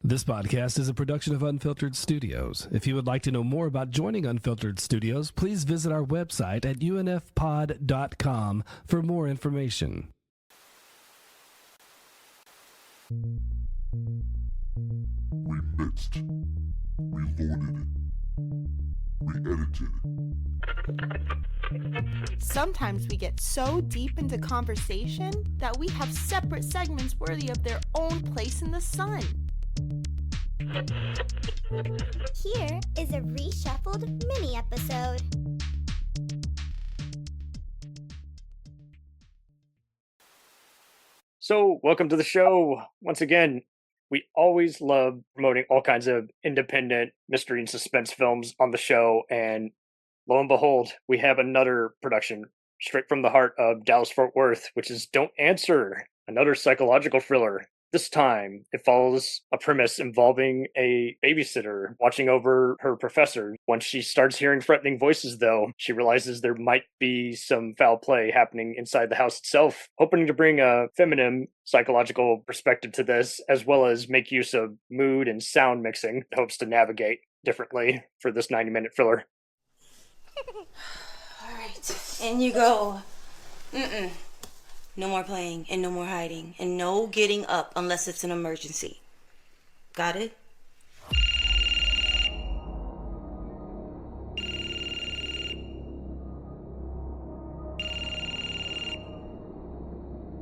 This podcast is a production of Unfiltered Studios. If you would like to know more about joining Unfiltered Studios, please visit our website at unfpod.com for more information. We mixed, we loaded it, we edited it. Sometimes we get so deep into conversation that we have separate segments worthy of their own place in the sun. Here is a reshuffled mini episode. So, welcome to the show. Once again, we always love promoting all kinds of independent mystery and suspense films on the show, and lo and behold, we have another production straight from the heart of Dallas-Fort Worth, which is Don't Answer, another psychological thriller. This time, it follows a premise involving a babysitter watching over her professor. Once she starts hearing threatening voices, though, she realizes there might be some foul play happening inside the house itself. Hoping to bring a feminine psychological perspective to this, as well as make use of mood and sound mixing, hopes to navigate differently for this 90-minute thriller. All right, in you go. No more playing, and no more hiding, and no getting up unless it's an emergency. Got it?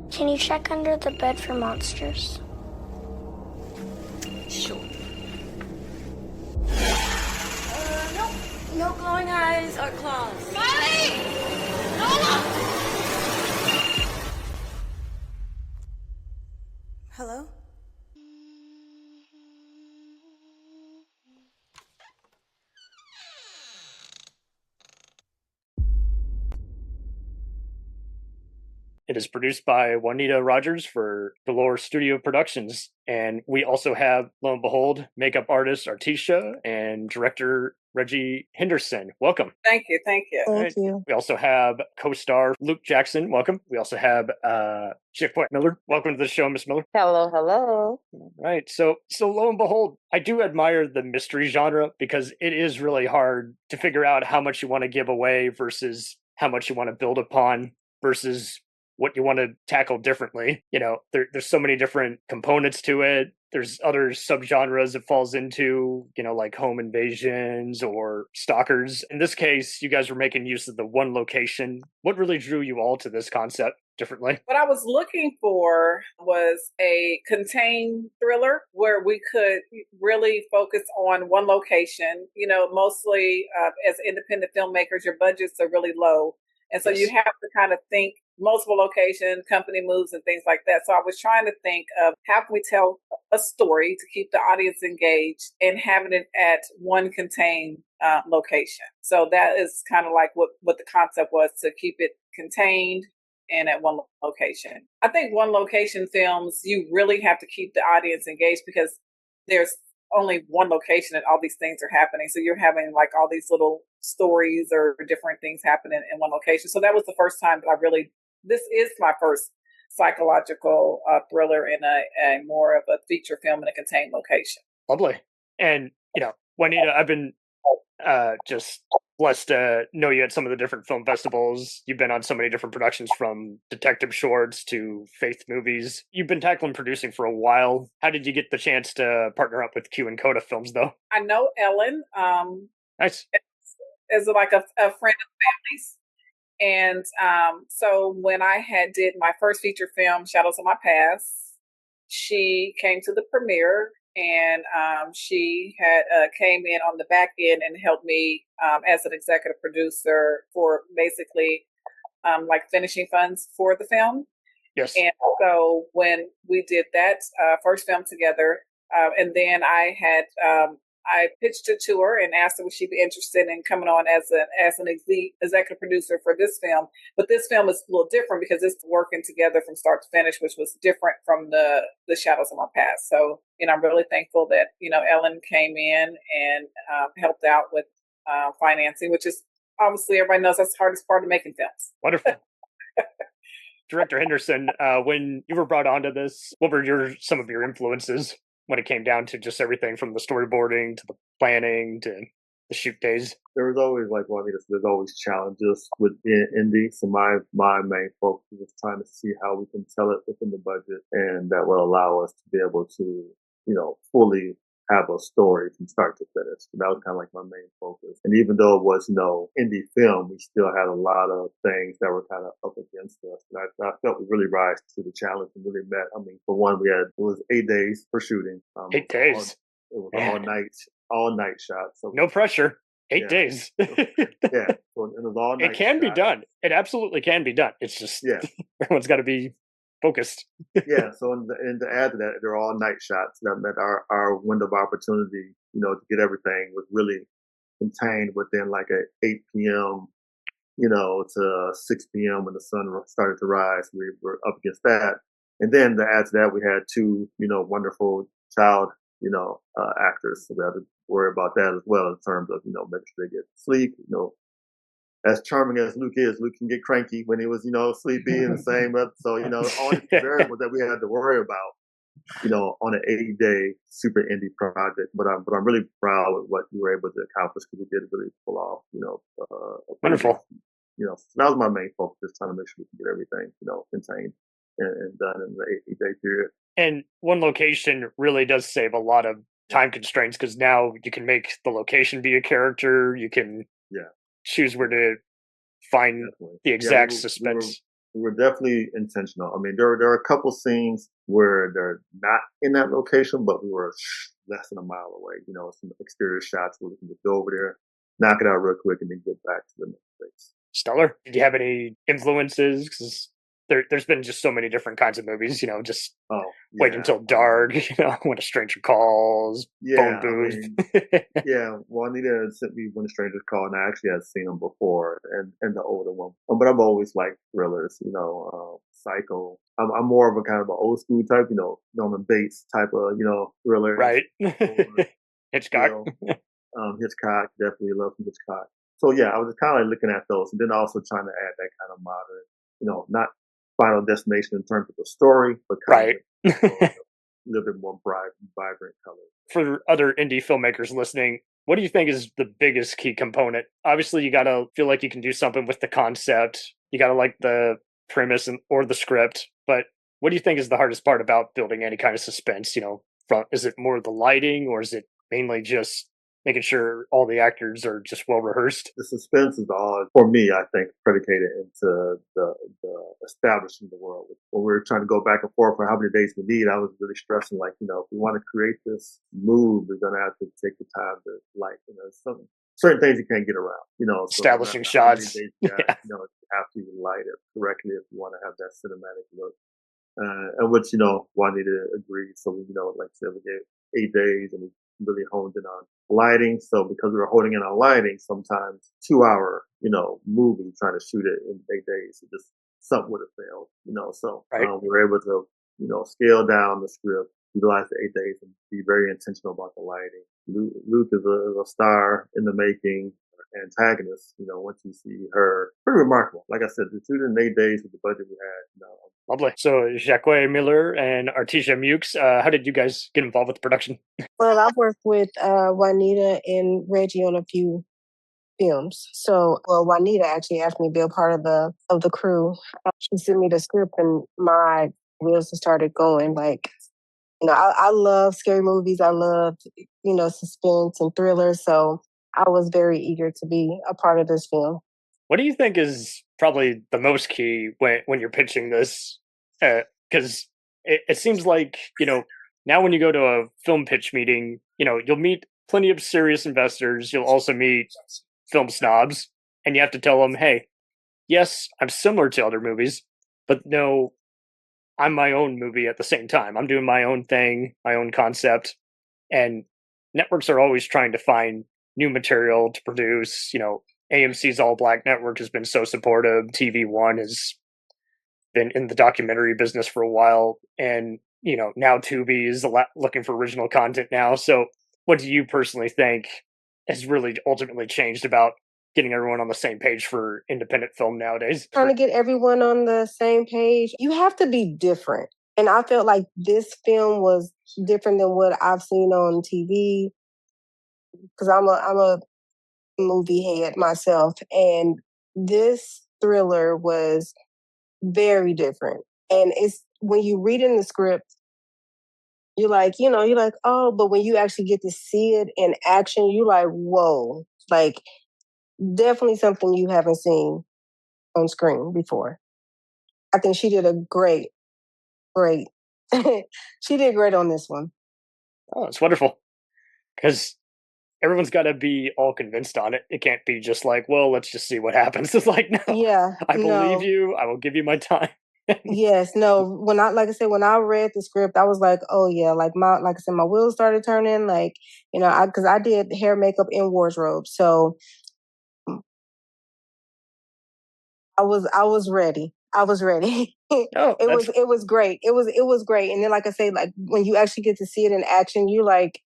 Can you check under the bed for monsters? Sure. No glowing eyes or claws. Smiley! Lola! Hello? It is produced by Juanita Rogers for Galore Studio Productions. And we also have, lo and behold, makeup artist Artisha and director Reg Henderson. Welcome. Thank you. Thank you. We also have co-star Luke Jackson. Welcome. We also have Jacque Miller. Welcome to the show, Miss Miller. Hello. All right. So lo and behold, I do admire the mystery genre because it is really hard to figure out how much you want to give away versus how much you want to build upon versus what you want to tackle differently. You know, there's so many different components to it. There's other subgenres it falls into, you know, like home invasions or stalkers. In this case, you guys were making use of the one location. What really drew you all to this concept differently? What I was looking for was a contained thriller where we could really focus on one location. You know, mostly as independent filmmakers, your budgets are really low. And so you have to kind of think multiple location, company moves and things like that. So I was trying to think of how can we tell a story to keep the audience engaged and having it at one contained location. So that is kind of like what the concept was, to keep it contained and at one location. I think one location films, you really have to keep the audience engaged because there's only one location and all these things are happening. So you're having like all these little stories or different things happening in one location. So that was the first time that this is my first psychological thriller in a more of a feature film in a contained location. Lovely. And, you know, Juanita, I've been just blessed to know you at some of the different film festivals. You've been on so many different productions, from detective shorts to faith movies. You've been tackling producing for a while. How did you get the chance to partner up with Q and Coda Films, though? I know Ellen. Nice. As like a friend of family's. And so when I did my first feature film, Shadows of My Past, she came to the premiere, and she had came in on the back end and helped me as an executive producer for basically like finishing funds for the film. Yes. And so when we did that first film together, and then I pitched it to her and asked her would she be interested in coming on as an executive producer for this film. But this film is a little different because it's working together from start to finish, which was different from the Shadows of My Past. So, you know, I'm really thankful that, you know, Ellen came in and helped out with financing, which is obviously everybody knows that's the hardest part of making films. Wonderful. Director Henderson, when you were brought onto this, what were some of your influences? when it came down to just everything from the storyboarding to the planning to the shoot days? There was always, like Juanita said, there's always challenges with indie. So my main focus was trying to see how we can tell it within the budget, and that will allow us to be able to, fully have a story from start to finish. So that was kind of like my main focus. And even though it was no indie film, we still had a lot of things that were kind of up against us. And I felt we really rise to the challenge and really met. I mean, for one, it was 8 days for shooting. 8 days. It was all night shots. So no pressure. 8 days. Yeah. So it was all night. It can be done. It absolutely can be done. It's just everyone's got to be focused. So and to add to that, they're all night shots. That meant our window of opportunity, to get everything was really contained within like a 8 p.m., to 6 p.m. when the sun started to rise. We were up against that. And then to add to that, we had two, wonderful child, actors. So we had to worry about that as well in terms of, making sure they get sleep, as charming as Luke is, Luke can get cranky when he was, sleepy and the same. So, all these variables that we had to worry about, on an 8-day super indie project. But I'm really proud of what we were able to accomplish because we did really pull off, wonderful. So that was my main focus, just trying to make sure we can get everything, contained and done in the 8-day period. And one location really does save a lot of time constraints because now you can make the location be a character. You can choose where to find the exact suspense. We were definitely intentional. I mean, there are a couple scenes where they're not in that location, but we were less than a mile away. Some exterior shots where we can just go over there, knock it out real quick, and then get back to the next place. Stellar. Did you have any influences? Because there's been just so many different kinds of movies, just wait until dark, when a stranger calls, phone booth. Juanita sent me When a Stranger Calls, and I actually had seen them before, and the older one. But I've always liked thrillers, Psycho. I'm more of a kind of an old school type, Norman Bates type of, thriller. Right. Hitchcock. Hitchcock, definitely love Hitchcock. So I was just kind of like looking at those, and then also trying to add that kind of modern, not Final Destination in terms of the story, but kind of a little bit more vibrant color. For other indie filmmakers listening, what do you think is the biggest key component? Obviously, you got to feel like you can do something with the concept. You got to like the premise or the script. But what do you think is the hardest part about building any kind of suspense? Is it more the lighting, or is it mainly just making sure all the actors are just well rehearsed? The suspense is all, for me, I think, predicated into the establishing the world. When we were trying to go back and forth for how many days we need, I was really stressing, like, if we want to create this mood, we're going to have to take the time to, like, certain things you can't get around, establishing shots. You have to light it correctly if you want to have that cinematic look. And which, Juanita agreed. So, like I said, we gave 8 days and we really honed in on lighting. So because we were holding in on lighting, sometimes 2-hour, movie trying to shoot it in 8 days, it just something would have failed, So we were able to, scale down the script, utilize the 8 days, and be very intentional about the lighting. Luke is a star in the making. Antagonist, once you see her, pretty remarkable. Like I said, the shoot in 8 days with the budget we had. Lovely. So Jacque Miller and Artisha Mukes, how did you guys get involved with the production? Well, I've worked with Juanita and Reggie on a few films. So, Juanita actually asked me to be a part of the crew. She sent me the script, and my wheels started going. Like, I love scary movies. I love, suspense and thrillers. So I was very eager to be a part of this film. What do you think is probably the most key when you're pitching this? Because it seems like, now when you go to a film pitch meeting, you'll meet plenty of serious investors. You'll also meet film snobs, and you have to tell them, hey, yes, I'm similar to other movies, but no, I'm my own movie at the same time. I'm doing my own thing, my own concept. And networks are always trying to find new material to produce. AMC's All Black Network has been so supportive. TV One has been in the documentary business for a while. And, now Tubi is looking for original content now. So what do you personally think has really ultimately changed about getting everyone on the same page for independent film nowadays? Trying to get everyone on the same page. You have to be different. And I felt like this film was different than what I've seen on TV, because I'm a movie head myself, and this thriller was very different. And it's when you read in the script, you're like, oh, but when you actually get to see it in action, you're like, whoa, like definitely something you haven't seen on screen before. I think she did a great. She did great on this one. Oh, it's wonderful. Because everyone's got to be all convinced on it. It can't be just like, well, let's just see what happens. It's like, no, I believe you. I will give you my time. Yes, no. When I read the script, I was like, oh yeah, like I said, my wheels started turning. Like, because I did hair, makeup, and wardrobe, so I was ready. Oh, it was great. It was great. And then, like I say, like when you actually get to see it in action, you're like,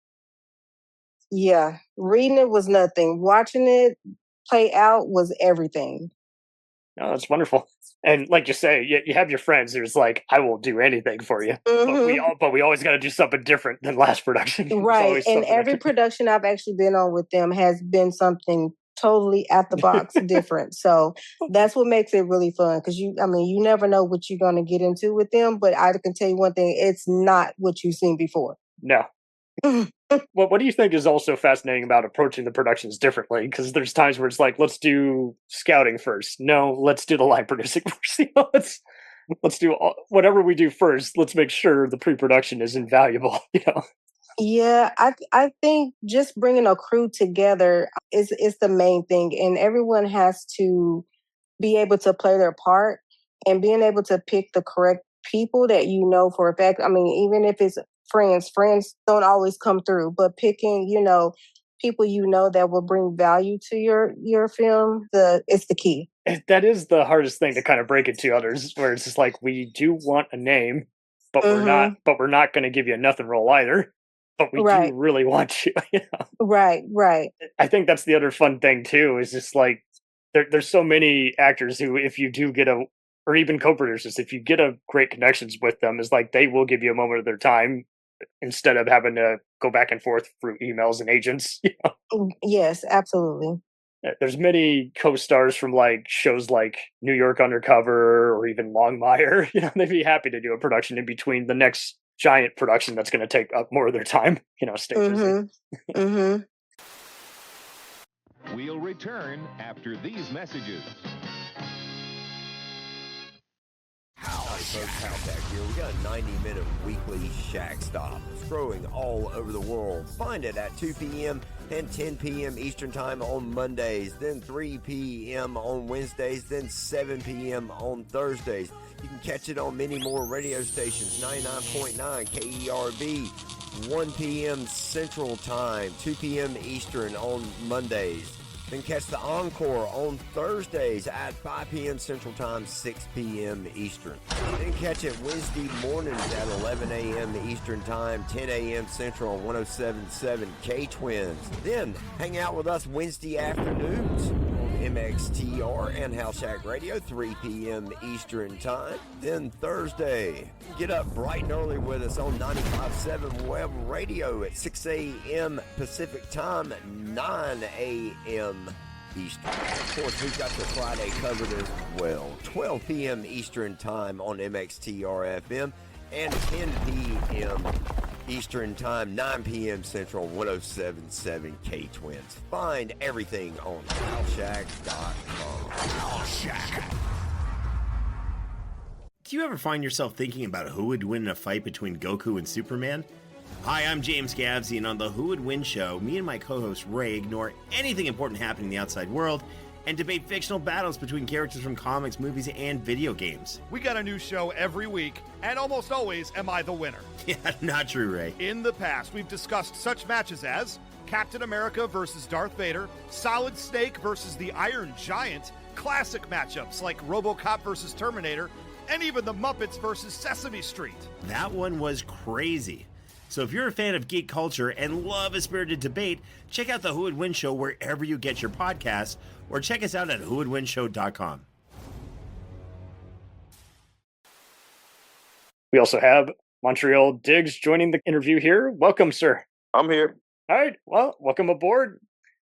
yeah, reading it was nothing. Watching it play out was everything. No, that's wonderful. And like you say, you have your friends who's like, I will do anything for you. Mm-hmm. But we always got to do something different than last production. Right. And every production I've actually been on with them has been something totally out the box different. So that's what makes it really fun, because you never know what you're going to get into with them. But I can tell you one thing, it's not what you've seen before. No. Well, what do you think is also fascinating about approaching the productions differently? Because there's times where it's like, let's do scouting first. No, let's do the live producing first. Let's do whatever we do first. Let's make sure the pre-production is invaluable. Yeah, I think just bringing a crew together is the main thing, and everyone has to be able to play their part, and being able to pick the correct people that for a fact. I mean, even if it's friends don't always come through, but picking, people that will bring value to your film, it's the key. That is the hardest thing to kind of break it to others, where it's just like, we do want a name, but we're not going to give you a nothing role either. But we do really want you. Right. I think that's the other fun thing too, is just like there's so many actors who, if you do get or even co-producers, if you get a great connections with them, is like they will give you a moment of their time instead of having to go back and forth through emails and agents. Yes, absolutely. There's many co-stars from like shows like New York Undercover or even Longmire. They'd be happy to do a production in between the next giant production that's going to take up more of their time. Stay busy. Mm-hmm. We'll return after these messages. Howdy folks, Hitchock here. We got a 90-minute weekly Shack Stop. Scrolling all over the world. Find it at 2 p.m. and 10 p.m. Eastern Time on Mondays, then 3 p.m. on Wednesdays, then 7 p.m. on Thursdays. You can catch it on many more radio stations, 99.9 KERB, 1 p.m. Central Time, 2 p.m. Eastern on Mondays. Then catch the encore on Thursdays at 5 p.m. Central Time, 6 p.m. Eastern. Then catch it Wednesday mornings at 11 a.m. Eastern Time, 10 a.m. Central on 107.7 K-Twins. Then hang out with us Wednesday afternoons on MXTR and House Shack Radio, 3 p.m. Eastern Time. Then Thursday, get up bright and early with us on 95.7 Web Radio at 6 a.m. Pacific Time, 9 a.m. Eastern. Of course, we've got the Friday covered as well. 12 p.m. Eastern Time on MXTR FM and 10 p.m. Eastern Time, 9 p.m. Central, 107.7 K-Twins. Find everything on HouseShack.com. HouseShack. Do you ever find yourself thinking about who would win in a fight between Goku and Superman? Hi, I'm James Gavsey, and on the Who Would Win show, me and my co-host Ray ignore anything important happening in the outside world and debate fictional battles between characters from comics, movies, and video games. We got a new show every week, and almost always am I the winner. Yeah, not true, Ray. In the past, we've discussed such matches as Captain America versus Darth Vader, Solid Snake versus the Iron Giant, classic matchups like RoboCop versus Terminator, and even the Muppets versus Sesame Street. That one was crazy. So if you're a fan of geek culture and love a spirited debate, check out the Who Would Win show wherever you get your podcasts, or check us out at whowouldwinshow.com. We also have Montreal Diggs joining the interview here. Welcome, sir. I'm here. All right. Well, welcome aboard.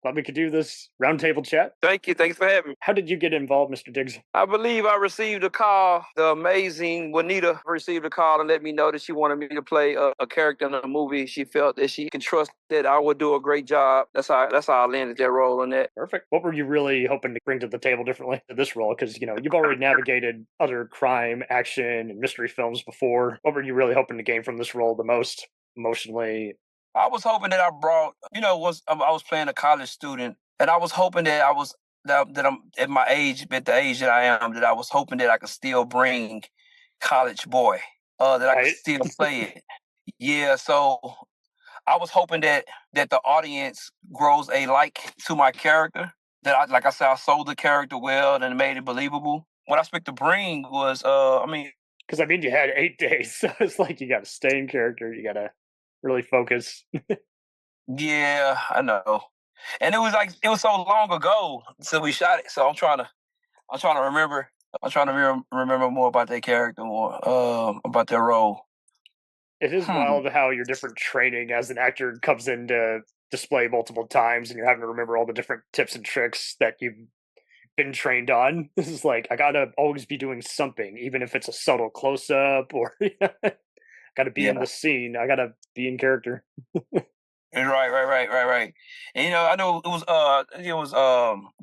Glad we could do this roundtable chat. Thank you. Thanks for having me. How did you get involved, Mr. Diggs? I believe I received a call. The amazing Juanita received a call and let me know that she wanted me to play a character in a movie. She felt that she could trust that I would do a great job. That's how I landed that role on that. Perfect. What were you really hoping to bring to the table differently to this role? Because, you've already navigated other crime, action, and mystery films before. What were you really hoping to gain from this role the most emotionally? I was hoping that I brought, I was playing a college student, and I was hoping that that I'm at my age, at the age that I am, that I was hoping that I could still bring college boy, that I could still play it. Yeah, so I was hoping that the audience grows a like to my character. That like I said, I sold the character well and made it believable. What I expect to bring was, because you had 8 days, so it's like you got to stay in character, you got to really focus. Yeah, I know. And it was so long ago since we shot it. So I'm trying to remember. I'm trying to remember more about that character, more about their role. It is wild how your different training as an actor comes into display multiple times, and you're having to remember all the different tips and tricks that you've been trained on. This is like, I gotta always be doing something, even if it's a subtle close up or gotta be in the scene. I gotta be in character. Right. And I know I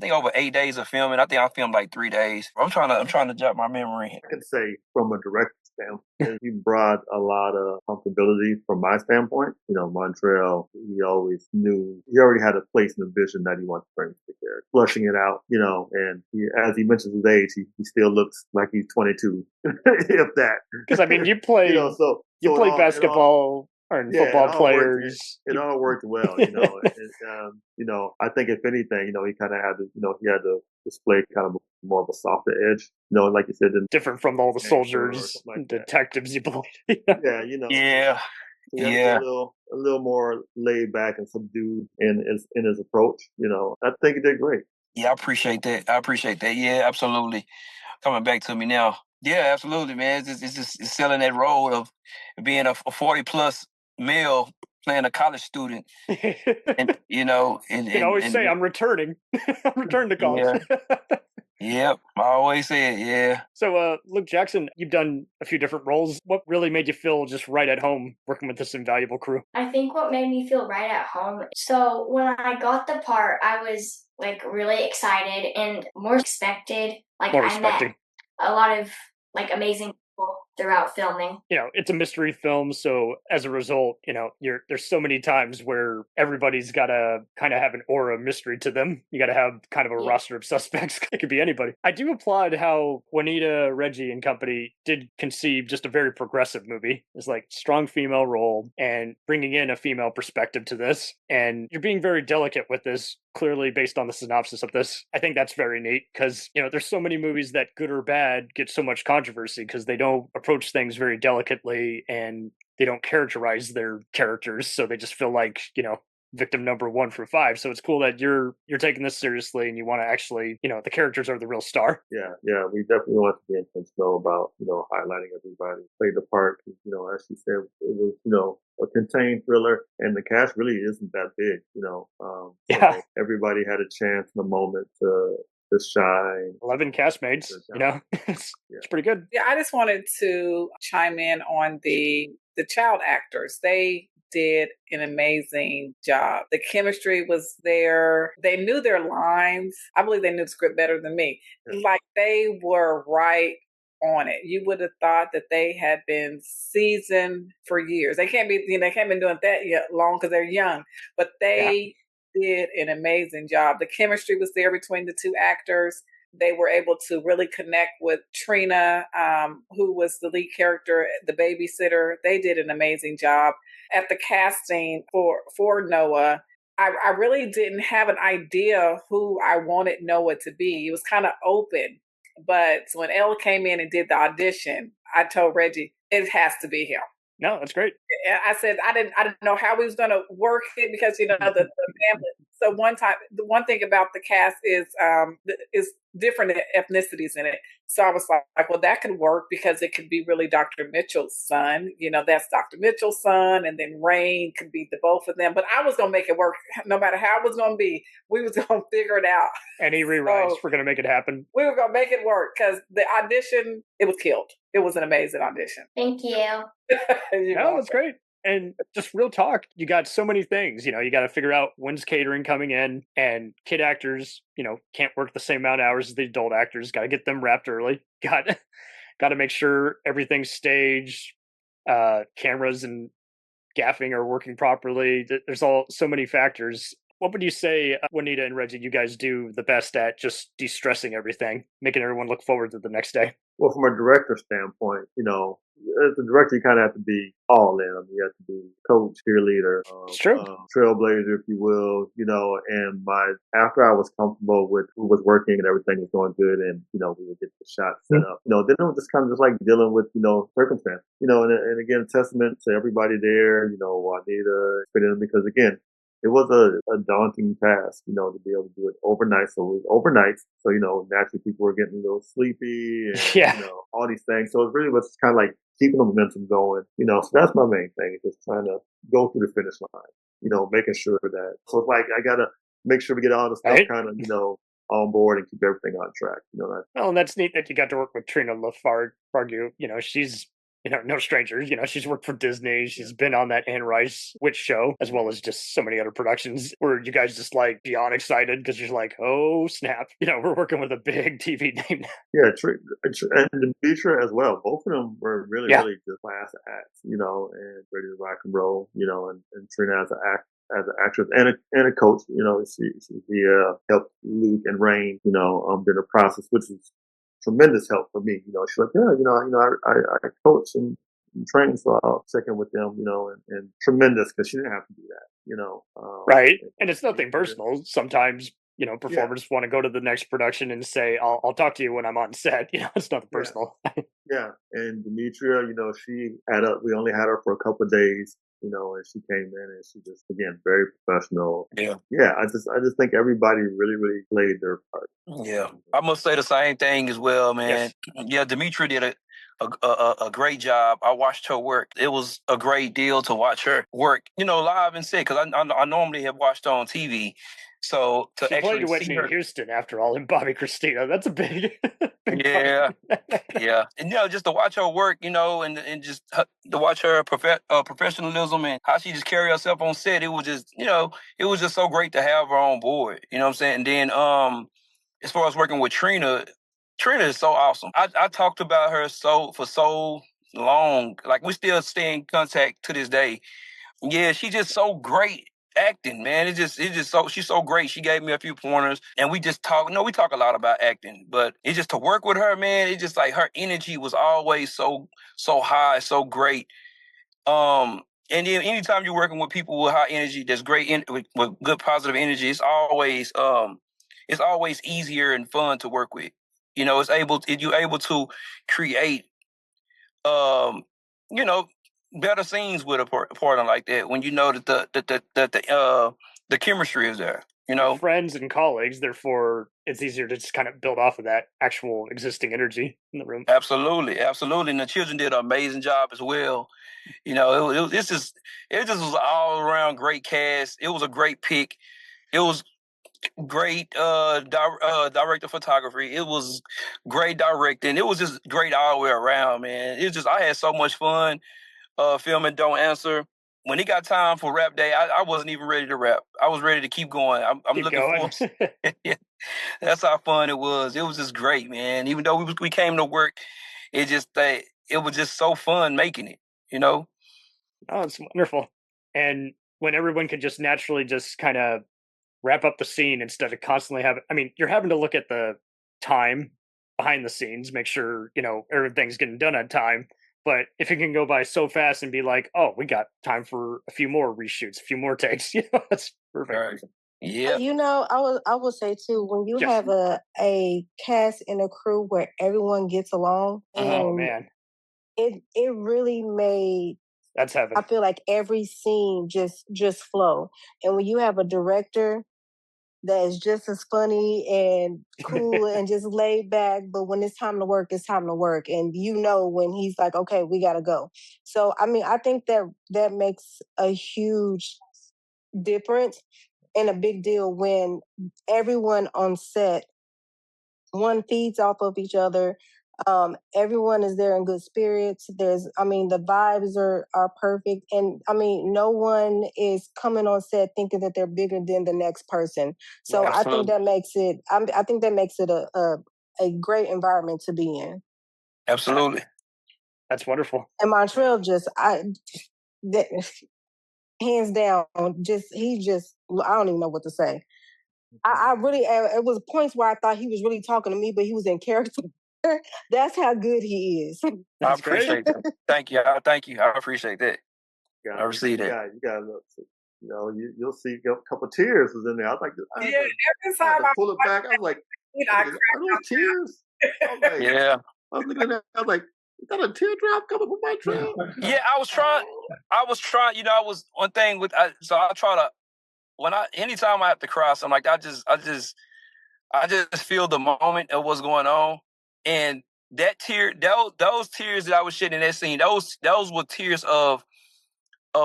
think over 8 days of filming. I think I filmed like 3 days. I'm trying to jot my memory. I can say from a director standpoint, he brought a lot of comfortability from my standpoint. Montreal, he already had a place and a vision that he wanted to bring to the character. Flushing it out, and as he mentions his age, he still looks like he's 22, if that. Because you play, you play basketball. Football players. It all worked well, I think if anything, he kind of had to, he had to display kind of more of a softer edge, like you said. Different from all the soldiers and detectives you played. Yeah. A little more laid back and subdued in his approach. I think he did great. Yeah, I appreciate that. Yeah, absolutely. Coming back to me now. Yeah, absolutely, man. It's selling that role of being a 40-plus male playing a college student. And, you can always say, I'm returning. I'm returning to college. Yeah. Yep, I always say it, yeah. So, Luke Jackson, you've done a few different roles. What really made you feel just right at home working with this invaluable crew? I think what made me feel right at home, so when I got the part, I was, really excited and more expected. I met a lot of, amazing people throughout filming. It's a mystery film, so as a result, there's so many times where everybody's got to kind of have an aura of mystery to them. You got to have kind of a roster of suspects. It could be anybody. I do applaud how Juanita, Reggie, and company did conceive just a very progressive movie. It's strong female role and bringing in a female perspective to this. And you're being very delicate with this, clearly based on the synopsis of this. I think that's very neat because, there's so many movies that, good or bad, get so much controversy because they don't approach things very delicately and they don't characterize their characters. So they just feel like, victim number 1 through 5. So it's cool that you're taking this seriously and you want to actually, the characters are the real star. Yeah. We definitely want to be intentional about, highlighting everybody, play the part. As she said, it was, a contained thriller, and the cast really isn't that big, So everybody had a chance in a moment to shine. 11 castmates, it's pretty good. Yeah, I just wanted to chime in on the child actors. They did an amazing job. The chemistry was there. They knew their lines. I believe they knew the script better than me. They were right on it. You would have thought that they had been seasoned for years. They can't be doing that yet long because they're young, but they did an amazing job. The chemistry was there between the two actors. They were able to really connect with Trina, who was the lead character, the babysitter. They did an amazing job. At the casting for Noah, I really didn't have an idea who I wanted Noah to be. It was kind of open. But when Elle came in and did the audition, I told Reggie, it has to be him. No, that's great. I said I didn't know how we was going to work it because the family So the one thing about the cast is different ethnicities in it. So I was like, well, that could work because it could be really Dr. Mitchell's son. That's Dr. Mitchell's son, and then Rain could be the both of them. But I was gonna make it work, no matter how it was gonna be. We was gonna figure it out. Any rewrites, we're gonna make it happen. We were gonna make it work because the audition, it was killed. It was an amazing audition. Thank you. No, that's great. And just real talk, you got so many things. You got to figure out when's catering coming in, and kid actors, can't work the same amount of hours as the adult actors. Got to get them wrapped early. Got to make sure everything's staged, cameras and gaffing are working properly. There's so many factors. What would you say, Juanita and Reggie, you guys do the best at just de-stressing everything, making everyone look forward to the next day? Well, from a director standpoint, as a director, you kind of have to be all in. I mean, you have to be coach, cheerleader, trailblazer, if you will, and after I was comfortable with who was working and everything was going good, and, we would get the shot set up, then it was just kind of just like dealing with, circumstance, and again, a testament to everybody there, Juanita, because again, it was a daunting task, to be able to do it overnight. So it was overnight. So, naturally people were getting a little sleepy and, all these things. So it really was kind of like keeping the momentum going, so that's my main thing, just trying to go through the finish line, making sure that, so it's like, I got to make sure we get all the stuff kind of, on board and keep everything on track, that. Well, and that's neat that you got to work with Trina Lafargue. She's, no strangers. She's worked for Disney. She's been on that Anne Rice witch show, as well as just so many other productions where you guys just like beyond excited because you're like, oh snap, we're working with a big TV name. Yeah, and Demetra as well. Both of them were really just class acts, and ready to rock and roll, and Trina as an actress and a coach, she helped Luke and Rain, during the process, which is tremendous help for me. She's like, I coach and train, so I'll check in with them, and tremendous because she didn't have to do that, right. And it's nothing personal. Sometimes, performers want to go to the next production and say, I'll talk to you when I'm on set. It's nothing personal. Yeah. And Demetria, we only had her for a couple of days, and she came in and she just, again, very professional. Yeah. I just think everybody really, really played their part. Yeah. I must say the same thing as well, man. Yes. Yeah. Demetria did a great job. I watched her work. It was a great deal to watch her work, live and set, because I normally have watched on TV. So to she played Whitney Houston after all, and Bobby Christina. That's a big, yeah. And just to watch her work, and just to watch her professionalism and how she just carry herself on set. It was just, it was just so great to have her on board. You know what I'm saying? And then, as far as working with Trina is so awesome. I talked about her for so long. Like, we still stay in contact to this day. Yeah, she's just so great acting, man. It's just so, she's so great. She gave me a few pointers and we just talk. We talk a lot about acting, but it's just to work with her, man. It's just like her energy was always so high, so great. And then anytime you're working with people with high energy, that's great, with good positive energy, it's always easier and fun to work with. You're able to create, better scenes with a partner like that when you know that the chemistry is there. Friends and colleagues. Therefore, it's easier to just kind of build off of that actual existing energy in the room. Absolutely. And the children did an amazing job as well. It just was an all around great cast. It was a great pick. It was great director of photography. It was great directing. It was just great all the way around, man. I had so much fun filming Don't Answer. When it got time for rap day, I wasn't even ready to rap. I was ready to keep going. I'm looking forward. That's how fun it was. It was just great, man. Even though we came to work, it was just so fun making it. Oh, it's wonderful. And when everyone can just naturally just kind of wrap up the scene instead of constantly you're having to look at the time behind the scenes, make sure, everything's getting done on time. But if it can go by so fast and be like, oh, we got time for a few more reshoots, a few more takes, that's perfect. Right. Yeah. I will say too, when you have a cast and a crew where everyone gets along, oh man, it really made, that's heaven. I feel like every scene just flow. And when you have a director that is just as funny and cool and just laid back. But when it's time to work, it's time to work. And when he's like, okay, we got to go. So, I mean, I think that makes a huge difference and a big deal when everyone on set, one, feeds off of each other. Everyone is there in good spirits. The vibes are perfect. And no one is coming on set thinking that they're bigger than the next person. So I think that makes it, a great environment to be in. Absolutely. That's wonderful. And Montreal hands down, I don't even know what to say. I really, it was points where I thought he was really talking to me, but he was in character. That's how good he is. I appreciate that. Thank you. I appreciate that. I received that. You got to look. You'll see a couple of tears was in there. I was like, every time I pull it back, I was like, are those tears? Yeah. I was looking at that. I was like, is that a teardrop coming from my trail? Yeah, I was trying. One thing with. So I try to. Anytime I have to cry, so I'm like, I just feel the moment of what's going on, and that tear, those tears that I was shedding in that scene, those were tears of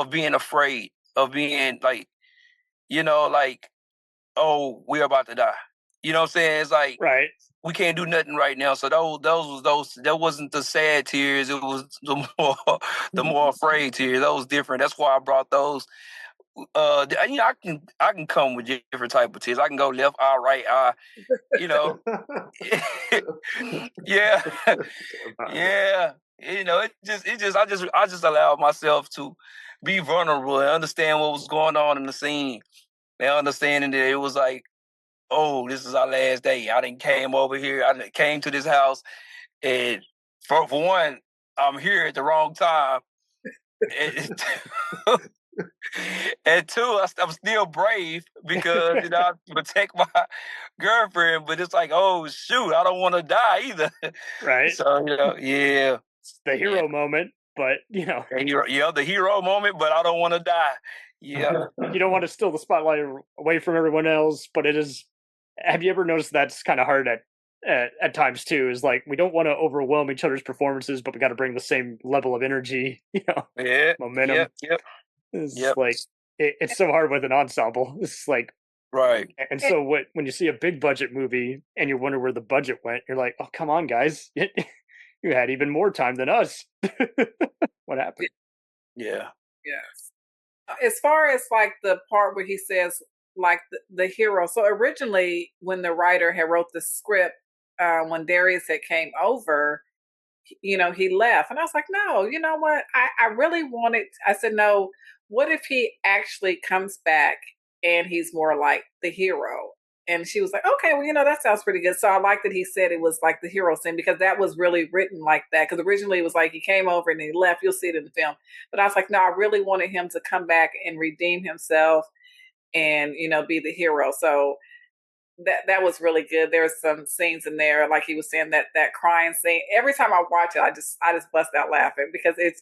being afraid, of being like, oh, we're about to die. You know what I'm saying? It's like, right, we can't do nothing right now. So that wasn't the sad tears. It was the more afraid tears. That was different. That's why I brought those. I can come with different type of tears. I can go left eye, right eye. Yeah, yeah. I just allowed myself to be vulnerable and understand what was going on in the scene, and understanding that it was like, oh, this is our last day. I done came over here. I done came to this house, and for one, I'm here at the wrong time. And two, I'm still brave because I protect my girlfriend. But it's like, oh shoot, I don't want to die either. Right. So yeah, it's the hero moment, but the hero moment. But I don't want to die. Yeah, you don't want to steal the spotlight away from everyone else. But it is. Have you ever noticed that's kind of hard at times too? Is like we don't want to overwhelm each other's performances, but we got to bring the same level of energy. Momentum. Yep. It's like it's so hard with an ensemble. It's like right. And so when you see a big budget movie and you wonder where the budget went, you're like, oh come on, guys, you had even more time than us. What happened? Yeah. Yes. As far as like the part where he says like the hero. So originally, when the writer had wrote the script, when Darius had came over, he left, and I was like, no, you know what? I really wanted. I said, no. What if he actually comes back and he's more like the hero? And she was like, okay, well, that sounds pretty good. So I like that he said it was like the hero scene because that was really written like that. Because originally it was like he came over and he left. You'll see it in the film. But I was like, no, I really wanted him to come back and redeem himself and, be the hero. So that was really good. There's some scenes in there, like he was saying, that crying scene. Every time I watch it, I just bust out laughing because it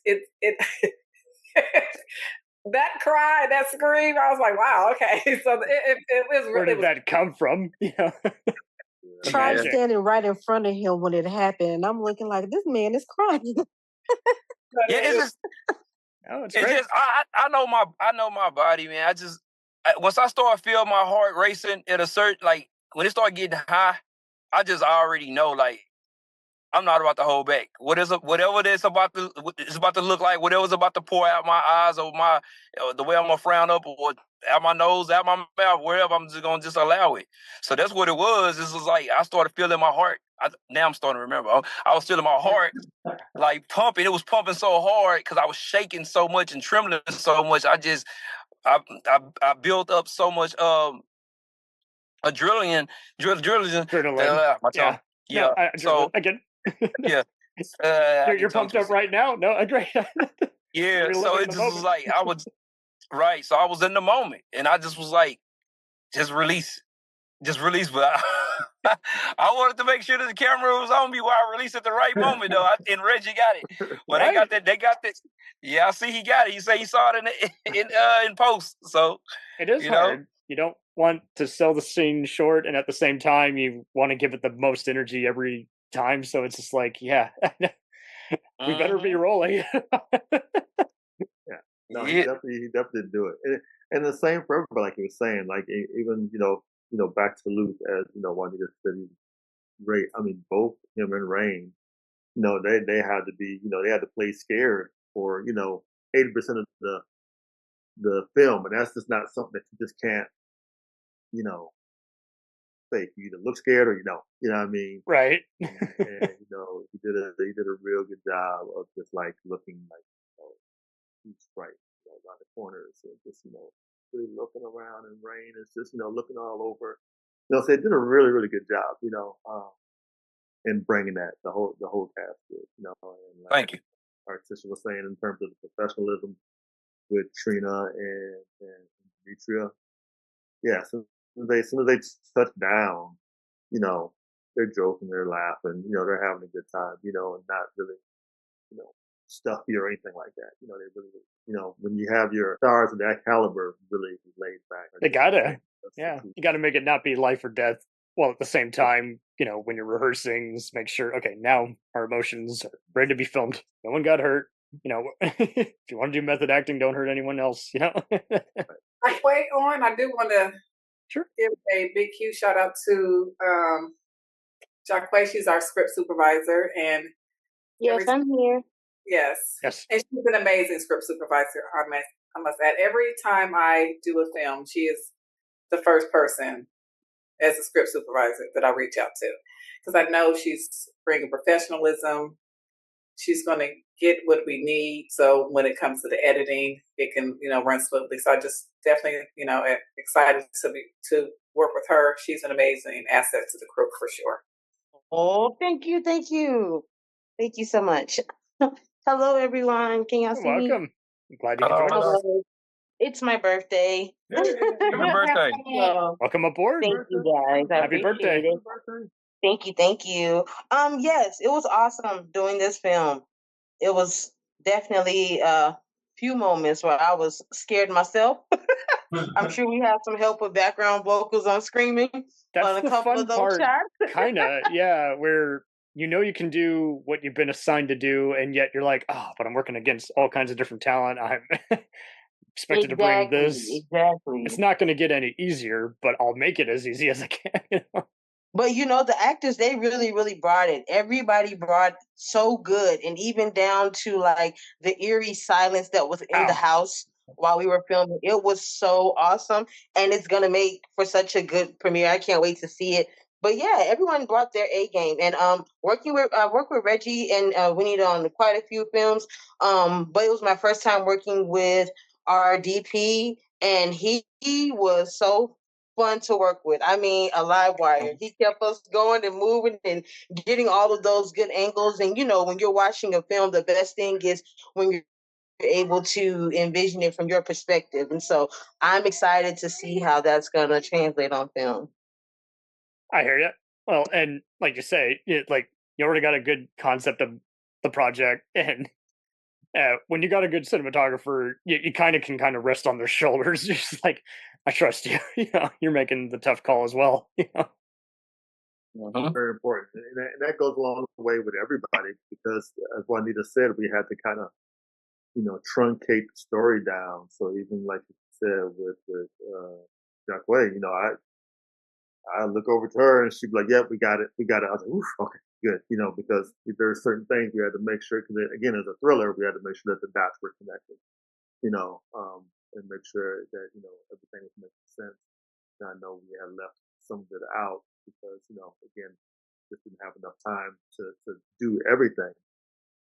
that cry, that scream, I was like, wow, okay. So it was really. Where did that come from? Try standing right in front of him when it happened, and I'm looking like this man is crying. It's just I know my body, man. Once I start feeling my heart racing at a certain, like when it start getting high, I already know, like, I'm not about to hold back. Whatever it's about to look like, whatever's about to pour out my eyes or the way I'm gonna frown up or out my nose, out my mouth, wherever, I'm just gonna allow it. So that's what it was. This was like I started feeling my heart. Now I'm starting to remember. I was feeling my heart like pumping. It was pumping so hard because I was shaking so much and trembling so much. I built up so much adrenaline. My tongue. Yeah. So again. Yeah. You're pumped up right now. No, great. Yeah. So it just was like I was right. So I was in the moment, and I just was like, just release. But I wanted to make sure that the camera was on me while I released at the right moment, though. And Reggie got it. When they got that. Yeah, I see he got it. He said he saw it in post. So it is hard. You don't want to sell the scene short, and at the same time, you want to give it the most energy every time. So it's just like, yeah, we better be rolling. Yeah, no, he definitely did do it, and the same for everybody. Like he was saying, like even back to Luke, as Juanita said, he was great. I mean, both him and Rain, they had to be, they had to play scared for 80% of the film, and that's just not something that you just can't fake. You either look scared or you don't. You know what I mean? Right. And he did a real good job of just like looking like he's right around the corners and just really looking around, and Rain is just looking all over. So they did a really really good job. In bringing that the whole cast to it. And like Thank you. Artisha was saying in terms of the professionalism with Trina and Demetria. Yeah, as soon as they touch down, they're joking, they're laughing, they're having a good time, and not really, stuffy or anything like that. They really, when you have your stars of that caliber, really laid back. They gotta, you gotta make it not be life or death. Well, at the same time, when you're rehearsing, just make sure, okay, now our emotions are ready to be filmed. No one got hurt. If you want to do method acting, don't hurt anyone else. I do want to give a big, huge shout out to Jacque. She's our script supervisor, and yes, I'm here. Yes, and she's an amazing script supervisor. I must add, every time I do a film, she is the first person as a script supervisor that I reach out to, because I know she's bringing professionalism. She's going to get what we need, so when it comes to the editing, it can run smoothly. So I just definitely excited to work with her. She's an amazing asset to the crew for sure. Oh, thank you so much. Hello, everyone. Can y'all see me? Welcome. I'm glad you can join us. It's my birthday. Happy birthday. Welcome aboard. Thank you, guys. I Happy birthday. It. Thank you. Yes, it was awesome doing this film. It was definitely a few moments where I was scared myself. I'm sure we have some help with background vocals on screaming. That's on a the couple fun of those part. shots. Kinda, yeah, where you can do what you've been assigned to do, and yet you're like, oh, but I'm working against all kinds of different talent. I'm expected to bring this. Exactly. It's not going to get any easier, but I'll make it as easy as I can. But the actors, they really, really brought it. Everybody brought so good, and even down to like the eerie silence that was in the house while we were filming. It was so awesome, and it's gonna make for such a good premiere. I can't wait to see it. But yeah, everyone brought their A game, and worked with Reggie and Juanita on quite a few films. But it was my first time working with our DP, and he was so fun to work with. I mean, a live wire. He kept us going and moving and getting all of those good angles. And when you're watching a film, the best thing is when you're able to envision it from your perspective. And so I'm excited to see how that's going to translate on film. I hear you. Well, and like you say, you already got a good concept of the project, and when you got a good cinematographer, you kind of can rest on their shoulders. You're just like, I trust you. You're making the tough call as well. Very important, and that goes along the way with everybody, because as Juanita said, we had to kind of truncate the story down. So even like you said with Jacque, I look over to her and she'd be like, "Yep, we got it." I was like, "Oof, okay, good." Because there are certain things we had to make sure, because again, as a thriller, we had to make sure that the dots were connected. And make sure that everything was making sense. And I know we had left some of it out because again, just didn't have enough time to do everything.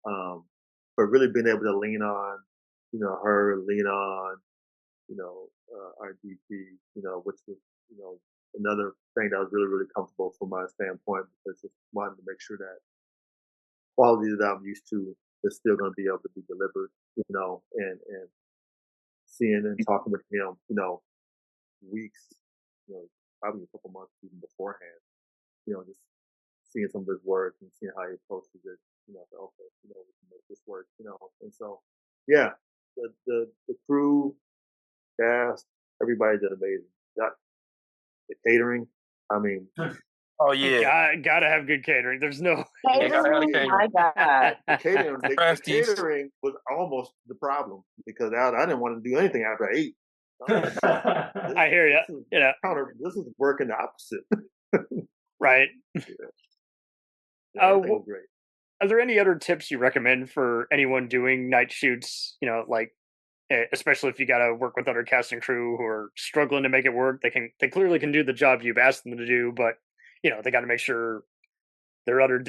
But really being able to lean on, her, lean on, our DP, which was another thing that was really really comfortable from my standpoint, because just wanted to make sure that quality that I'm used to is still going to be able to be delivered, and seeing and talking with him, weeks, probably a couple months even beforehand, just seeing some of his work and seeing how he approaches it, okay, we can make this work, and so, yeah, the crew, cast, everybody did amazing. the catering. I mean, Oh yeah, gotta have good catering. There's no. My God. The catering was almost the problem because I didn't want to do anything after I ate. I hear you. This is working the opposite. Right. Everything was great. Are there any other tips you recommend for anyone doing night shoots? Like especially if you got to work with other cast and crew who are struggling to make it work. They clearly can do the job you've asked them to do, but they got to make sure their other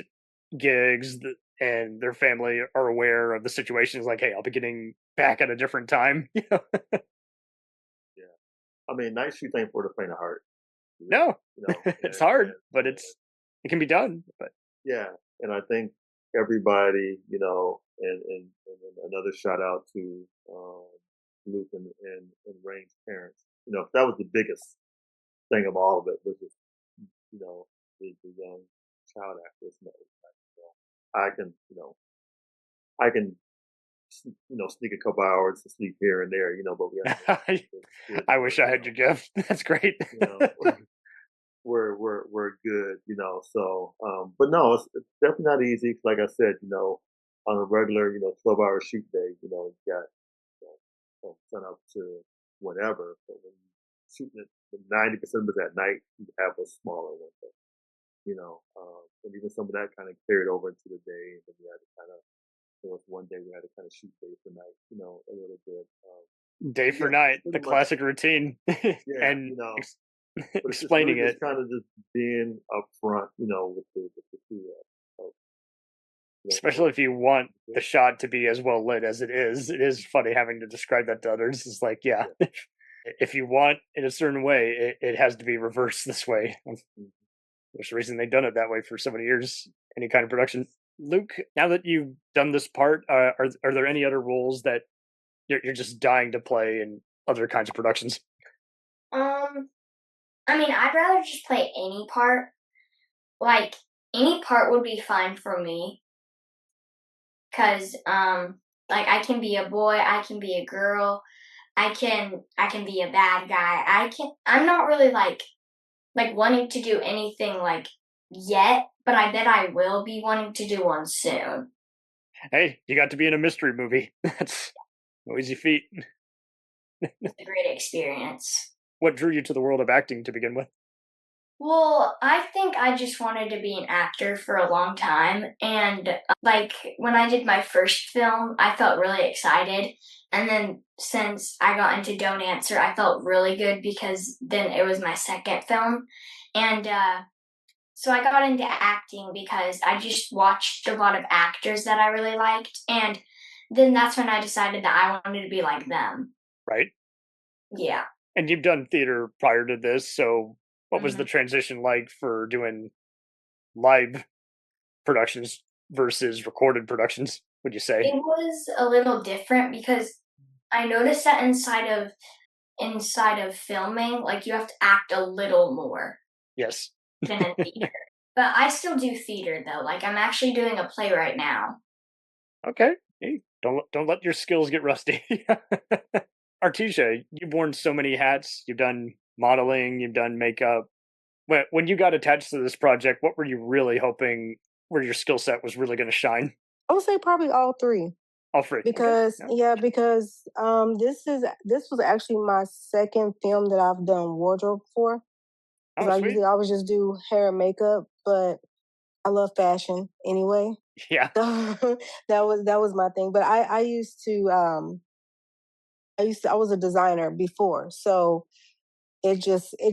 gigs and their family are aware of the situations. Like, hey, I'll be getting back at a different time. Yeah, I mean, night shoots ain't for the faint of heart. No, it's hard, but it can be done. But yeah, and I think everybody, and another shout out to Luke and Rain's parents. That was the biggest thing of all of it was just, the young child actors. I can sneak a couple hours to sleep here and there, but we have I wish I had your gift. That's great. We're good, so but no, it's definitely not easy. Like I said, on a regular, 12-hour shoot day, you got from sun up to whatever. But when you're shooting it, 90% of it at night, you have a smaller window, and even some of that kind of carried over into the day. And then we had to there was one day we had to kind of shoot day for night, a little bit. Day for night, the classic routine. Yeah, and explaining it. It's kind of just being upfront, with the crew. Especially if you want the shot to be as well lit as it is funny having to describe that to others. It's like, yeah, if you want in a certain way, it has to be reversed this way. There's the reason they've done it that way for so many years, any kind of production. Luke, now that you've done this part, are there any other roles that you're just dying to play in other kinds of productions? I mean, I'd rather just play any part. Like, any part would be fine for me. Because, I can be a boy, I can be a girl, I can be a bad guy. I'm not really, like wanting to do anything, yet, but I bet I will be wanting to do one soon. Hey, you got to be in a mystery movie. That's no easy feat. It's a great experience. What drew you to the world of acting to begin with? Well, I think I just wanted to be an actor for a long time. And, when I did my first film, I felt really excited. And then since I got into Don't Answer, I felt really good because then it was my second film. And so I got into acting because I just watched a lot of actors that I really liked. And then that's when I decided that I wanted to be like them. Right. Yeah. And you've done theater prior to this, so what was the transition like for doing live productions versus recorded productions, would you say? It was a little different because I noticed that inside of filming, you have to act a little more. Yes. Than in theater. But I still do theater though. I'm actually doing a play right now. Okay. Hey, don't let your skills get rusty. Artisha, you've worn so many hats. You've done modeling, you've done makeup. When you got attached to this project, what were you really hoping where your skill set was really going to shine? I would say probably all three. All three. Because okay. Because this was actually my second film that I've done wardrobe for. Because I usually always just do hair and makeup, but I love fashion anyway. Yeah. So that was my thing. But I was a designer before, so it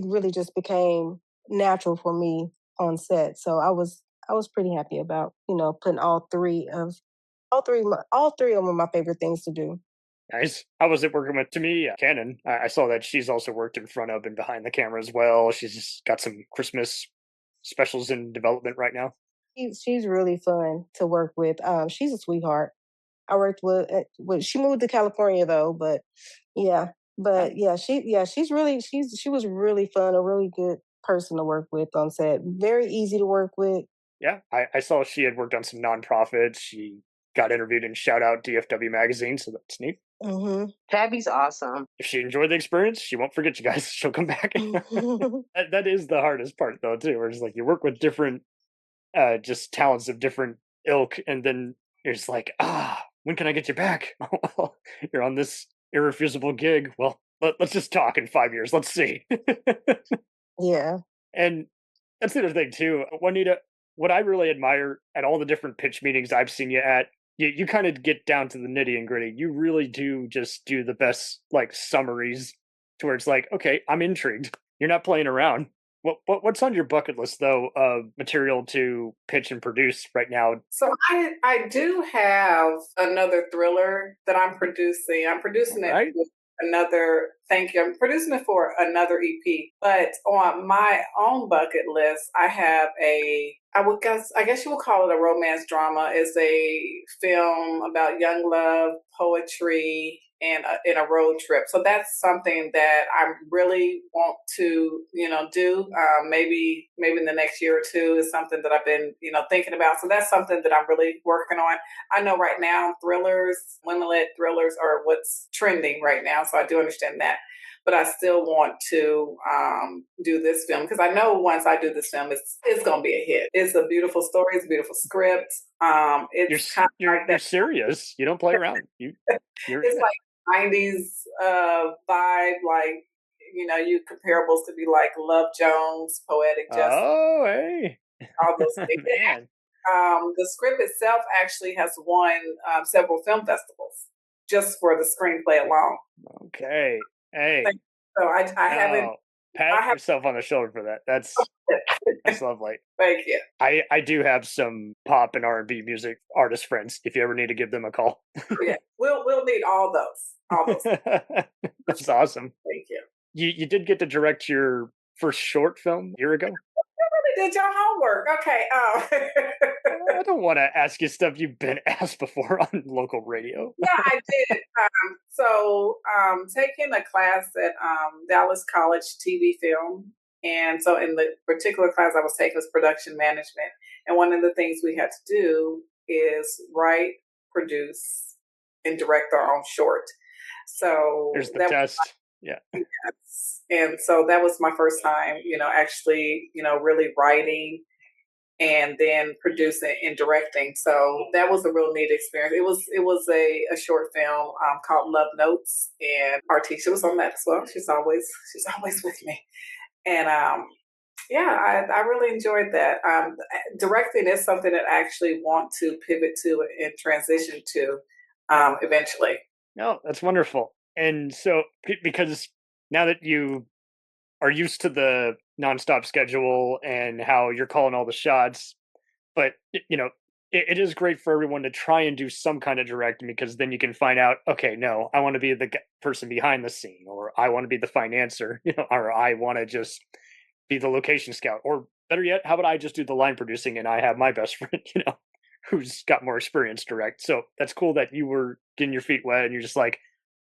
really just became natural for me on set. So I was pretty happy about, putting all three of them my favorite things to do. Nice. How was it working with, to me, Cannon? I saw that she's also worked in front of and behind the camera as well. She's just got some Christmas specials in development right now. She's really fun to work with. She's a sweetheart. I worked with she moved to California though, but yeah. But yeah, she was really fun, a really good person to work with on set. Very easy to work with. Yeah, I saw she had worked on some nonprofits. She got interviewed in Shout Out DFW magazine, so that's neat. Tabby's awesome. If she enjoyed the experience, she won't forget you guys. She'll come back. That is the hardest part, though, too. Where it's like you work with different, just talents of different ilk, and then you're just like, when can I get you back? Well, you're on this irrefusable gig. Well, let's just talk in 5 years. Let's see. Yeah. And that's the other thing, too. Juanita, what I really admire at all the different pitch meetings I've seen you at, you kind of get down to the nitty and gritty. You really do just do the best, like, summaries to where it's like, okay, I'm intrigued. You're not playing around. What's on your bucket list, though, of material to pitch and produce right now? So I do have another thriller that I'm producing. I'm producing it with another, thank you. I'm producing it for another EP. But on my own bucket list, I have I guess you would call it a romance drama. It's a film about young love, poetry, and in a road trip. So that's something that I really want to, do. Maybe in the next year or two is something that I've been, thinking about. So that's something that I'm really working on. I know right now thrillers, women-led thrillers are what's trending right now. So I do understand that. But I still want to do this film because I know once I do this film, it's going to be a hit. It's a beautiful story. It's a beautiful script. You're serious. You don't play around. It's like 90s vibe, like, you comparables to be like Love Jones, Poetic Justice. Oh, hey. All those things. Man. The script itself actually has won several film festivals just for the screenplay alone. Okay. Hey. So I haven't. Pat yourself on the shoulder for that. That's lovely. Thank you. I do have some pop and R&B music artist friends. If you ever need to give them a call. Yeah, we'll need all those. That's awesome. Thank you. You did get to direct your first short film a year ago. You really did your homework. Okay. I don't want to ask you stuff you've been asked before on local radio. Yeah, I did. Taking a class at Dallas College TV Film. And so in the particular class I was taking was production management. And one of the things we had to do is write, produce, and direct our own short. So there's the test. Yeah. Yes. And so that was my first time, actually, really writing and then producing and directing. So that was a real neat experience. It was a short film called Love Notes, and Artisha was on that as well. She's always with me. And I really enjoyed that. Directing is something that I actually want to pivot to and transition to eventually. No, that's wonderful. And so, because now that you are used to the nonstop schedule and how you're calling all the shots, but it is great for everyone to try and do some kind of directing, because then you can find out, okay, no, I want to be the person behind the scene, or I want to be the financer, or I want to just be the location scout, or better yet, how about I just do the line producing and I have my best friend, who's got more experience direct. So that's cool that you were getting your feet wet and you're just like,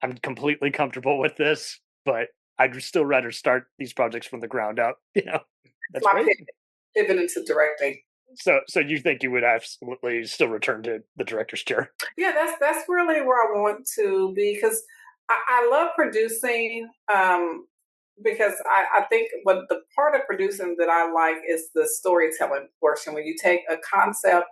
I'm completely comfortable with this, but I'd still rather start these projects from the ground up. That's my great. Pivot into directing. So you think you would absolutely still return to the director's chair? Yeah, that's really where I want to be, because I love producing. Because I think what the part of producing that I like is the storytelling portion, when you take a concept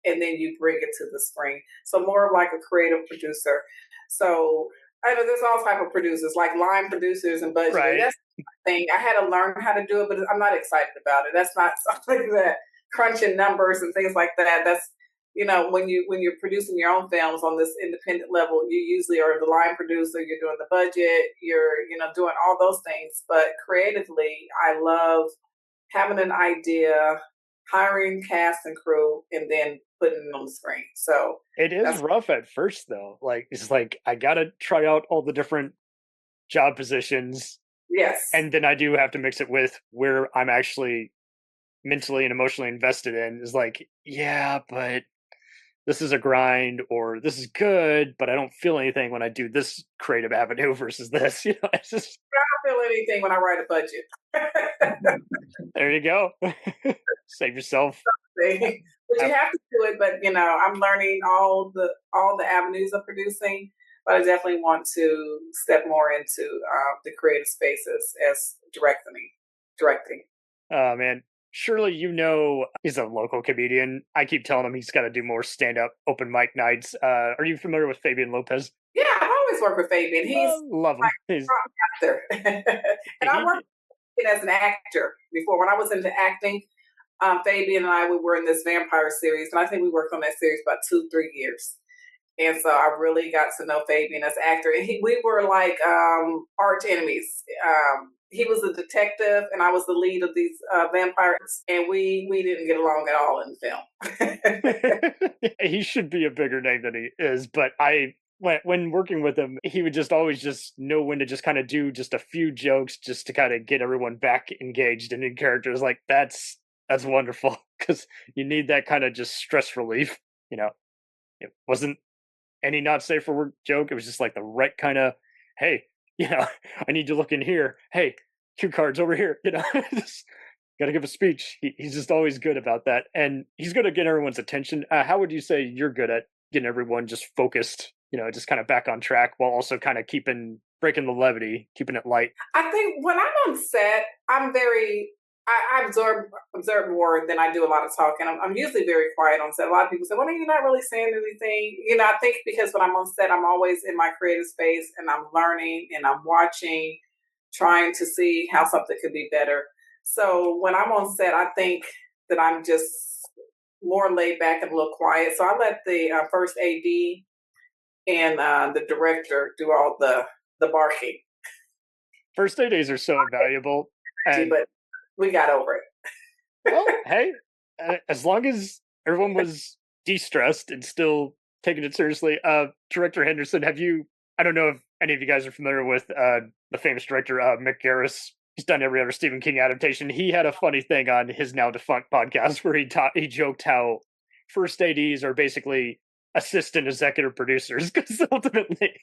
and then you bring it to the screen. So more of like a creative producer. So I know there's all type of producers, like line producers and budget. Right. That's the thing. I had to learn how to do it, but I'm not excited about it. That's not something that crunching numbers and things like that. That's, when you're producing your own films on this independent level, you usually are the line producer, you're doing the budget, you're, doing all those things. But creatively, I love having an idea, hiring cast and crew, and then putting it on the screen. So it is rough at first, though. Like, it's like, I got to try out all the different job positions. Yes. And then I do have to mix it with where I'm actually mentally and emotionally invested in. Is like, yeah, but this is a grind, or this is good, but I don't feel anything when I do this creative avenue versus this. It's just, I don't feel anything when I write a budget. There you go. Save yourself. But you have to do it. But I'm learning all the avenues of producing. but I definitely want to step more into the creative spaces as directing. Oh man, surely you know he's a local comedian. I keep telling him he's got to do more stand-up open mic nights. Are you familiar with Fabian Lopez? Yeah, I've always worked with Fabian. He's love him. He's actor, and I worked as an actor before. When I was into acting, Fabian and we were in this vampire series, and I think we worked on that series about 2-3 years. And so I really got to know Fabian as an actor. And we were like arch enemies. He was a detective, and I was the lead of these vampires, and we didn't get along at all in film. He should be a bigger name than he is, but when working with him, he would just always just know when to just kind of do just a few jokes just to kind of get everyone back engaged and in characters. Like that's wonderful, because you need that kind of just stress relief. You know, it wasn't any not safe for work joke. It was just like the right kind of, hey, you know, I need you to look in here. Hey, cue cards over here. You know, just got to give a speech. He's just always good about that, and he's good at getting everyone's attention. How would you say you're good at getting everyone just focused? You know, just kind of back on track while also kind of breaking the levity, keeping it light. I think when I'm on set, I observe more than I do a lot of talking. I'm usually very quiet on set. A lot of people say, well, you're not really saying anything. You know, I think because when I'm on set, I'm always in my creative space and I'm learning and I'm watching, trying to see how something could be better. So when I'm on set, I think that I'm just more laid back and a little quiet. So I let the first AD and the director do all the barking. First ADs are so invaluable. But we got over it. Well, hey, as long as everyone was de-stressed and still taking it seriously. Director Henderson, I don't know if any of you guys are familiar with the famous director Mick Garris. He's done every other Stephen King adaptation. He had a funny thing on his now defunct podcast where he joked how first ADs are basically assistant executive producers, because ultimately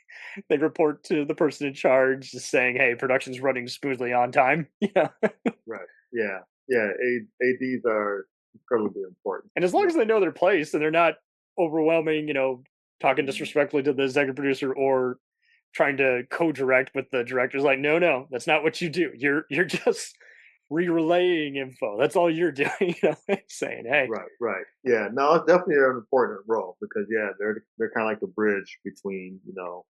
they report to the person in charge, just saying, hey, production's running smoothly on time. Yeah. Right. Yeah. ADs are incredibly important. And as long as they know their place and they're not overwhelming, talking disrespectfully to the executive producer or trying to co-direct with the directors, like, no, that's not what you do. You're just relaying info. That's all you're doing. Saying, hey. Right. Yeah. No, it's definitely an important role because they're kind of like the bridge between the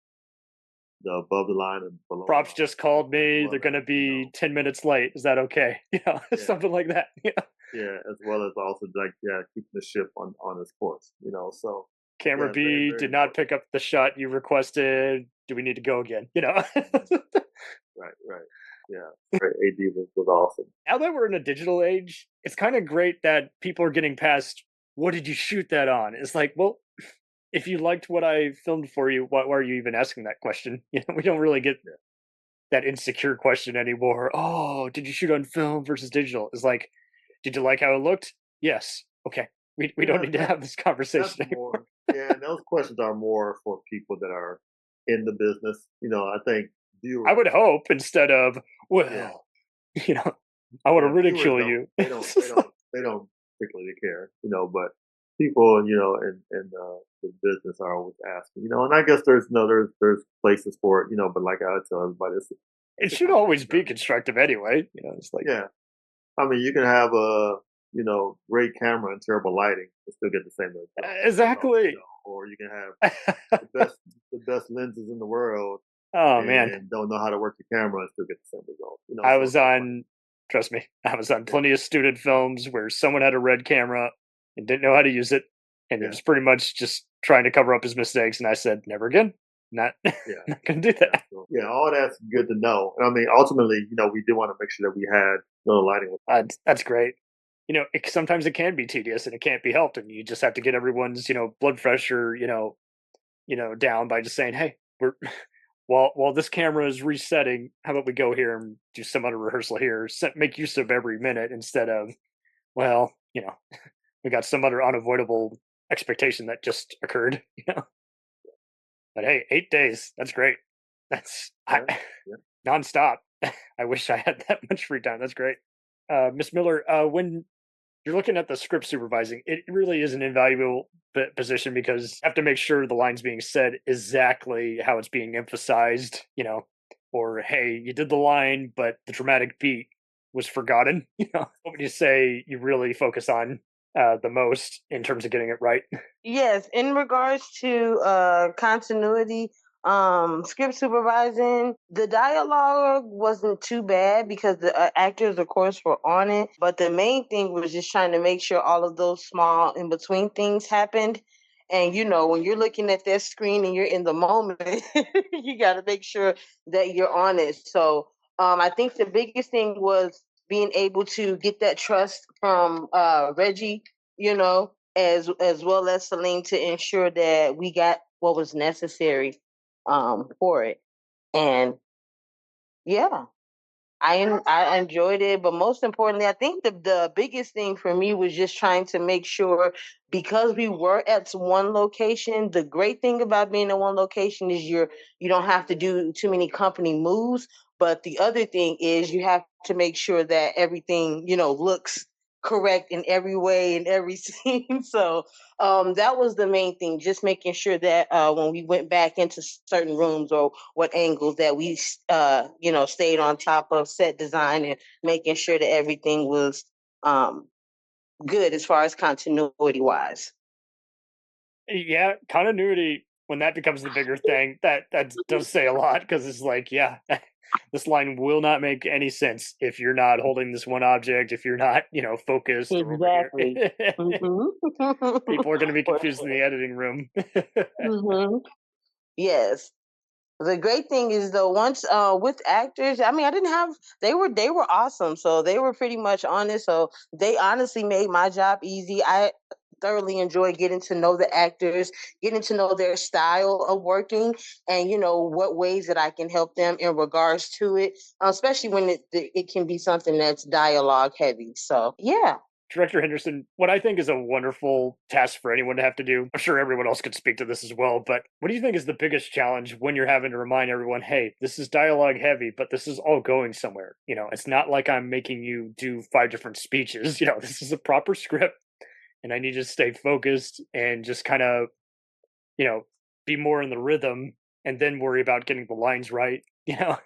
above the line and below. Props just called me. They're going to be 10 minutes late. Is that okay? Something like that. Yeah, as well as also keeping the ship on its course. So camera B very, very did not pick up the shot you requested. Do we need to go again? Right. Yeah, AD was awesome. Now that we're in a digital age, it's kind of great that people are getting past, what did you shoot that on? It's like, well, if you liked what I filmed for you, why are you even asking that question? We don't really get that insecure question anymore. Oh, did you shoot on film versus digital? It's like, did you like how it looked? Yes. Okay. We don't need to have this conversation anymore. Yeah, and those questions are more for people that are in the business. I think viewers, I would hope instead of, I want to ridicule you. They don't particularly care, but people, in the business are always asking, and I guess there's places for it, but like I tell everybody, it should always be constructive anyway. It's like, I mean, you can have a great camera and terrible lighting and still get the same result. Exactly. Or you can have the best lenses in the world. Oh, and man. Don't know how to work the camera and still get the same result. Trust me, I was on plenty of student films where someone had a red camera and didn't know how to use it. And it was pretty much just trying to cover up his mistakes. And I said, never again. Not going to do that. Yeah, all that's good to know. And I mean, ultimately, we do want to make sure that we had lighting. That's great. Sometimes it can be tedious and it can't be helped. And you just have to get everyone's, blood pressure, down by just saying, hey, while this camera is resetting, how about we go here and do some other rehearsal here? Make use of every minute instead of, we got some other unavoidable expectation that just occurred, But hey, 8 days, that's great. That's nonstop. I wish I had that much free time. That's great. Miss Miller, when you're looking at the script supervising, it really is an invaluable position because you have to make sure the line's being said exactly how it's being emphasized, or hey, you did the line, but the dramatic beat was forgotten. What would you say you really focus on the most in terms of getting it right? Yes, in regards to continuity, script supervising, the dialogue wasn't too bad because the actors, of course, were on it. But the main thing was just trying to make sure all of those small in between things happened. And when you're looking at that screen and you're in the moment, you got to make sure that you're on it. So I think the biggest thing was being able to get that trust from Reggie, as well as Celine, to ensure that we got what was necessary for it. And yeah, I enjoyed it, but most importantly, I think the biggest thing for me was just trying to make sure, because we were at one location. The great thing about being in one location is you don't have to do too many company moves. But the other thing is you have to make sure that everything looks correct in every way, in every scene. So that was the main thing, just making sure that when we went back into certain rooms or what angles, that we stayed on top of set design and making sure that everything was good as far as continuity wise. Yeah, continuity, when that becomes the bigger thing, that does say a lot, because it's like, yeah, this line will not make any sense if you're not holding this one object, if you're not, focused. Exactly. People are going to be confused in the editing room. Yes. The great thing is, though, once with actors, I mean, they were awesome. So they were pretty much on it. So they honestly made my job easy. I thoroughly enjoy getting to know the actors, getting to know their style of working, and what ways that I can help them in regards to it, especially when it can be something that's dialogue heavy. So yeah. Director Henderson, what I think is a wonderful task for anyone to have to do, I'm sure everyone else could speak to this as well, but what do you think is the biggest challenge when you're having to remind everyone, hey, this is dialogue heavy, but this is all going somewhere? It's not like I'm making you do 5 different speeches. This is a proper script, and I need you to stay focused and just kind of, be more in the rhythm, and then worry about getting the lines right. There's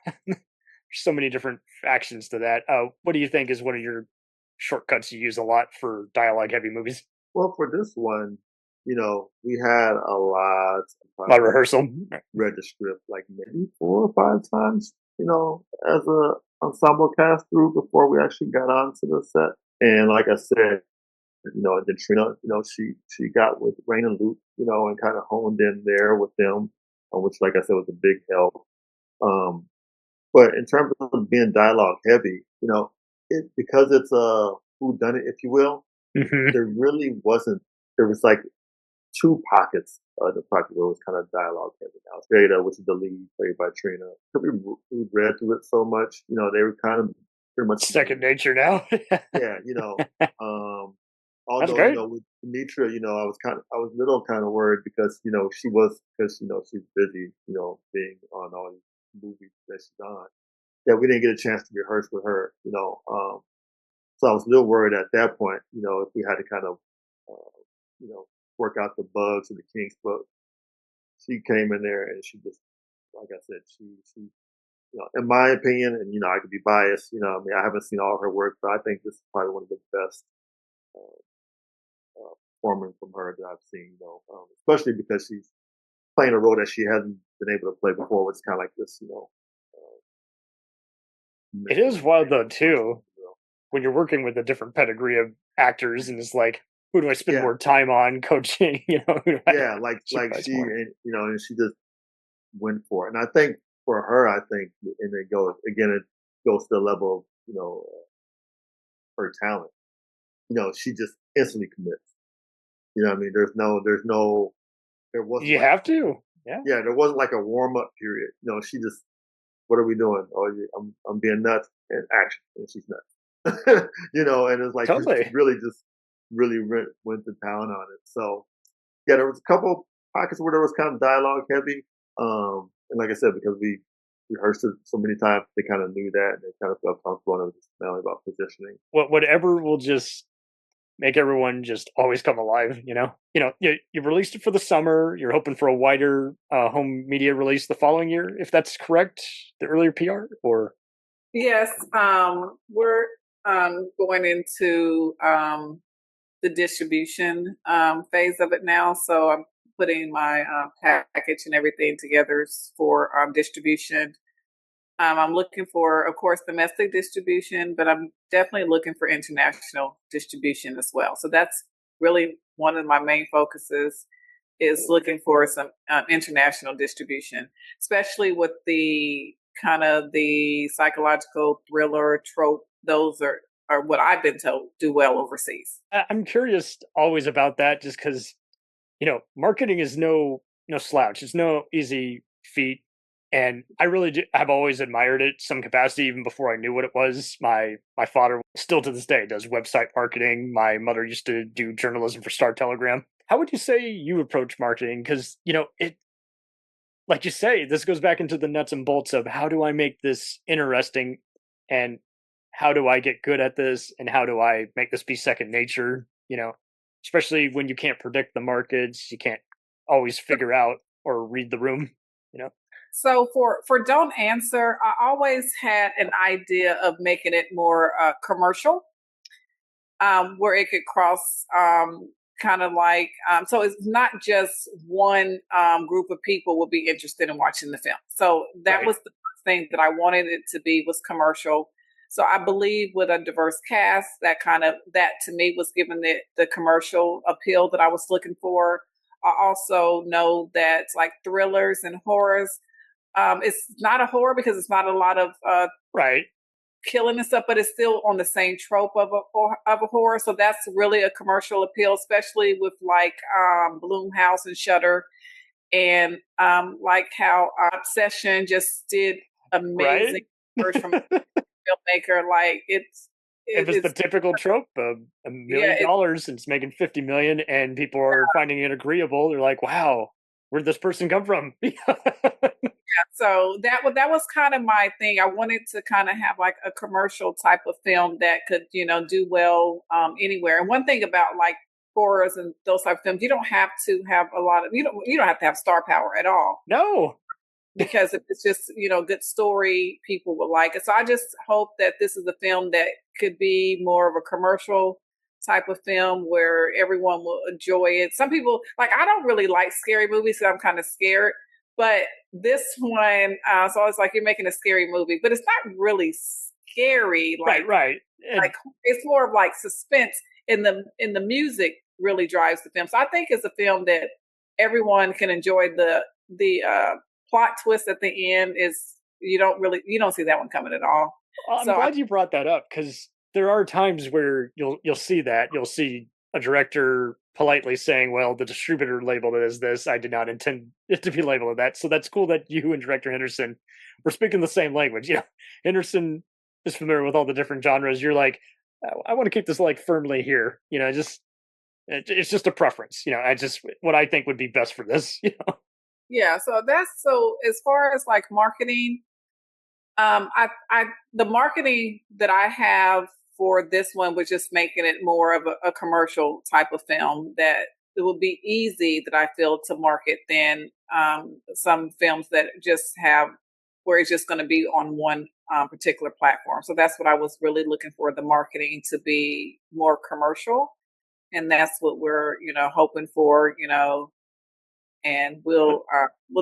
so many different factions to that. What do you think is one of your shortcuts you use a lot for dialogue heavy movies? Well, for this one, we had a lot of rehearsal. Read the script like maybe 4 or 5 times, as a ensemble cast through before we actually got onto the set. And like I said, then Trina, she got with Rain and Luke, and kind of honed in there with them, which, like I said, was a big help. But in terms of being dialogue heavy, because it's a whodunit, if you will, there really wasn't. There was like 2 pockets of the project where it was kind of dialogue heavy. Now, Jada, which is the lead, played by Trina. We read through it so much, they were kind of pretty much second nature now. Yeah, although with Mitra, I was a little kind of worried because she's busy, being on all these movies that she's on. Yeah, we didn't get a chance to rehearse with her, so I was a little worried at that point, if we had to kind of, work out the bugs of the kinks. But she came in there and she just, like I said, she in my opinion, and I could be biased, I haven't seen all her work, but I think this is probably one of the best performing from her that I've seen, especially because she's playing a role that she hasn't been able to play before, which is kind of like this, it is wild though too, when you're working with a different pedigree of actors, and it's like, who do I spend more time on coaching? Yeah, like she, and she just went for it. And I think for her, and it goes to the level of her talent. She just instantly commits. I mean, there wasn't. You have to. Yeah. Yeah, there wasn't like a warm up period. She just, what are we doing? Oh, I'm being nuts, and action, and she's nuts. And it's like totally. She really went to town on it. So yeah, there was a couple pockets where there was kind of dialogue heavy. And like I said, because we rehearsed it so many times, they kind of knew that, and they kind of felt comfortable and it was just mainly about positioning. Whatever will just make everyone just always come alive. You released it for the summer. You're hoping for a wider home media release the following year, if that's correct. The earlier PR, or yes, we're going into the distribution phase of it now. So I'm putting my package and everything together for distribution. I'm looking for, of course, domestic distribution, but I'm definitely looking for international distribution as well. So that's really one of my main focuses, is looking for some international distribution, especially with the kind of the psychological thriller trope. Those are what I've been told do well overseas. I'm curious always about that, just because, marketing is no slouch. It's no easy feat. And I really have always admired it some capacity, even before I knew what it was. My father still to this day does website marketing. My mother used to do journalism for Star Telegram. How would you say you approach marketing? Because, it, like you say, this goes back into the nuts and bolts of how do I make this interesting, and how do I get good at this, and how do I make this be second nature? Especially when you can't predict the markets, you can't always figure out or read the room, So for Don't Answer, I always had an idea of making it more commercial, where it could cross kind of like, so it's not just one group of people will be interested in watching the film. So that was the first thing that I wanted it to be, was commercial. So I believe with a diverse cast, that to me was given the commercial appeal that I was looking for. I also know that like thrillers and horrors, it's not a horror because it's not a lot of killing and stuff, but it's still on the same trope of a horror. So that's really a commercial appeal, especially with like Blumhouse and Shudder, and like how Obsession just did amazing from a filmmaker. Like it was the typical trope of $1 million and it's making 50 million, and people are finding it agreeable. They're like, wow, where'd this person come from? So that was kind of my thing. I wanted to kind of have like a commercial type of film that could, do well anywhere. And one thing about like horrors and those type of films, you don't have to have a lot of, you don't have to have star power at all. No. Because if it's just, good story, people will like it. So I just hope that this is a film that could be more of a commercial type of film where everyone will enjoy it. Some people, like, I don't really like scary movies, so I'm kind of scared. But this one, so it's like you're making a scary movie, but it's not really scary. Like, right. Like it's more of like suspense, and the music really drives the film. So I think it's a film that everyone can enjoy. The plot twist at the end is you don't see that one coming at all. I'm glad you brought that up, because there are times where you'll see that. You'll see a director politely saying, well, the distributor labeled it as this. I did not intend it to be labeled as that. So that's cool that you and Director Henderson were speaking the same language. Henderson is familiar with all the different genres. You're like, I want to keep this like firmly here. It's just a preference. What I think would be best for this. Yeah. So as far as like marketing, the marketing that I have for this one was just making it more of a commercial type of film that it will be easy, that I feel, to market than some films that just have where it's just going to be on one particular platform. So that's what I was really looking for, the marketing to be more commercial. And that's what we're, hoping for, and we'll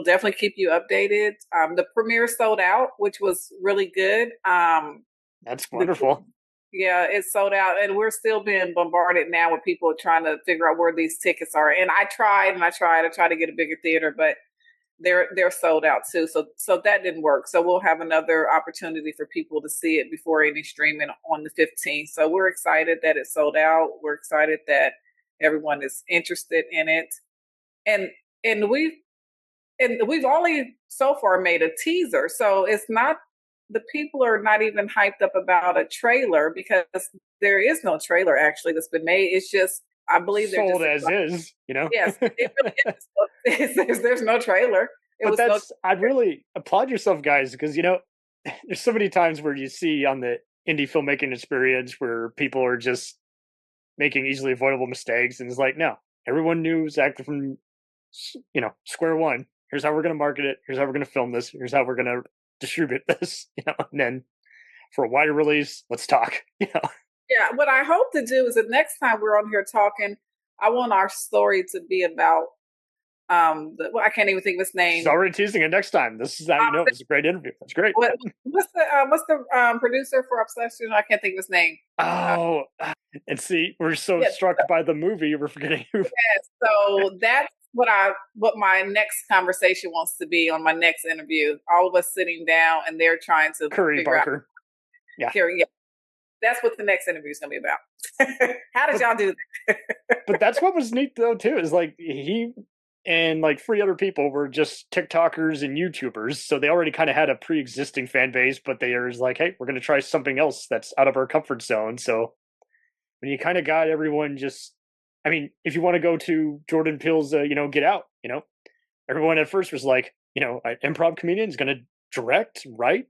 definitely keep you updated. The premiere sold out, which was really good. That's wonderful. It's sold out, and we're still being bombarded now with people trying to figure out where these tickets are. And I tried to get a bigger theater, but they're sold out too. So that didn't work. So we'll have another opportunity for people to see it before any streaming on the 15th. So we're excited that it sold out. We're excited that everyone is interested in it. And we've only so far made a teaser. So it's not, the people are not even hyped up about a trailer, because there is no trailer actually that's been made. It's just, I believe they're sold just as is, Yes, it really is. There's no trailer. I really applaud yourself, guys, because there's so many times where you see on the indie filmmaking experience where people are just making easily avoidable mistakes, and it's like, no, everyone knew exactly from square one. Here's how we're going to market it. Here's how we're going to film this. Here's how we're going to distribute this. And then for a wider release, let's talk. Yeah, what I hope to do is the next time we're on here talking, I want our story to be about I can't even think of his name. She's already teasing it next time. This is how you know it's a great interview. That's great. What's the producer for Obsession? I can't think of his name. Oh, and see, we're so struck by the movie, we're forgetting who. Yeah, so that's what my next conversation wants to be on my next interview. All of us sitting down and they're trying to Curry Barker. Curry, yeah. That's what the next interview is going to be about. How did y'all do that? But that's what was neat though too, is like he and like 3 other people were just TikTokers and YouTubers, so they already kind of had a pre-existing fan base, but they were like, hey, we're going to try something else that's out of our comfort zone. So when you kind of got everyone just, I mean, if you want to go to Jordan Peele's, Get Out, everyone at first was like, an improv comedian is going to direct, write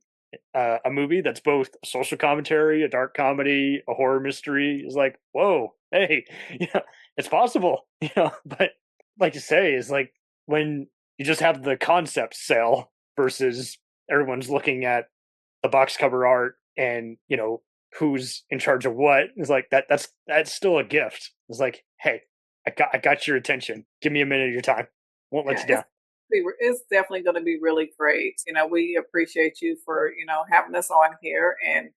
a movie that's both a social commentary, a dark comedy, a horror mystery. Is like, whoa, hey, it's possible, but like you say is like when you just have the concept sell versus everyone's looking at the box cover art and who's in charge of what. It's like that's still a gift. It's like, hey, I got your attention, give me a minute of your time, won't let you down. It's definitely going to be really great. We appreciate you for having us on here, and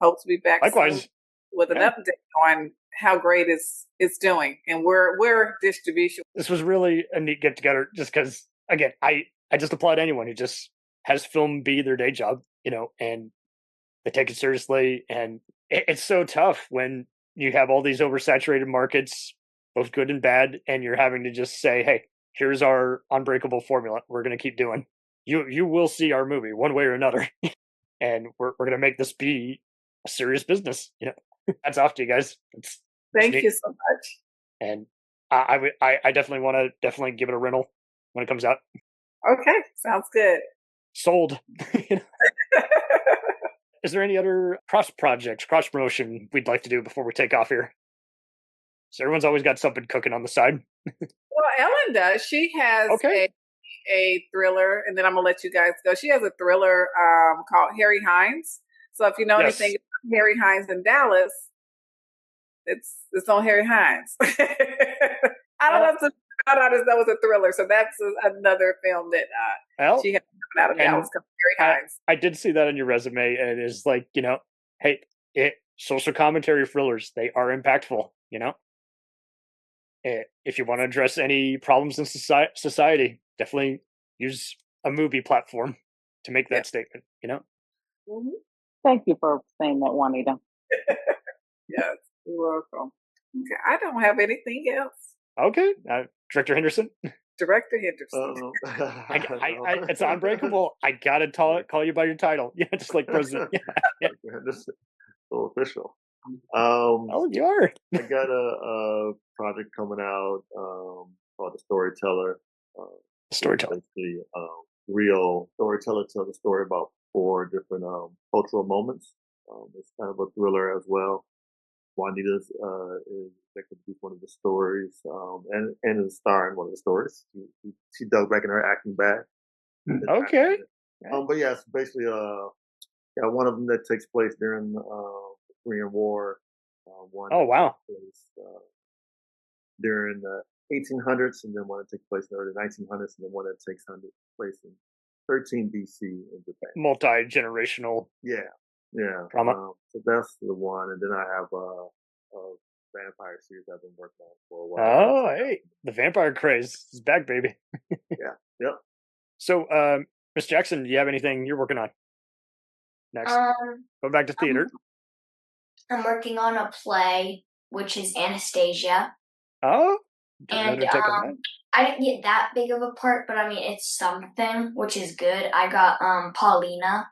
hope to be back likewise with an update on how great it's doing and where distribution. This was really a neat get together, just because again, I just applaud anyone who just has film be their day job, and they take it seriously. And it's so tough when you have all these oversaturated markets, both good and bad, and you're having to just say, hey, here's our unbreakable formula. We're going to keep doing. You will see our movie one way or another, and we're going to make this be a serious business. That's off to you guys. Thank you so much. And I definitely want to give it a rental when it comes out. Okay, sounds good. Sold. Is there any other cross projects, cross promotion we'd like to do before we take off here? So everyone's always got something cooking on the side. Well, Ellen does. She has a thriller, and then I'm gonna let you guys go. She has a thriller called Harry Hines. So if you know anything about Harry Hines in Dallas, it's on Harry Hines. I don't know if that was a thriller. So that's another film that she had out of Dallas called Harry Hines. I did see that on your resume, and it is like, hey, social commentary thrillers, they are impactful, If you want to address any problems in society, definitely use a movie platform to make that statement, Mm-hmm. Thank you for saying that, Juanita. Yes, you're welcome. Okay, I don't have anything else. Okay. Director Henderson? Director Henderson. It's unbreakable. I got to call you by your title. Yeah, just like President. Yeah. This is so official. You are. I got a project coming out called The Storyteller. Storyteller. Real storyteller tells a story about 4 different cultural moments. It's kind of a thriller as well. Juanita is expected to be one of the stories, and is a star in one of the stories. She dug back in her acting bag. Okay. But yeah, it's basically one of them that takes place during the Korean War. One wow! During the 1800s, and then one that takes place in the early 1900s, and then one that takes place in 13 BC in Japan. Multi-generational. Yeah. Drama. So that's the one, and then I have a vampire series I've been working on for a while. Oh, hey, the vampire craze is back, baby. Yeah. Yep. So, Miss Jackson, do you have anything you're working on next? Go back to theater. I'm working on a play, which is Anastasia. Oh, and I didn't get that big of a part, but I mean, it's something, which is good. I got Paulina,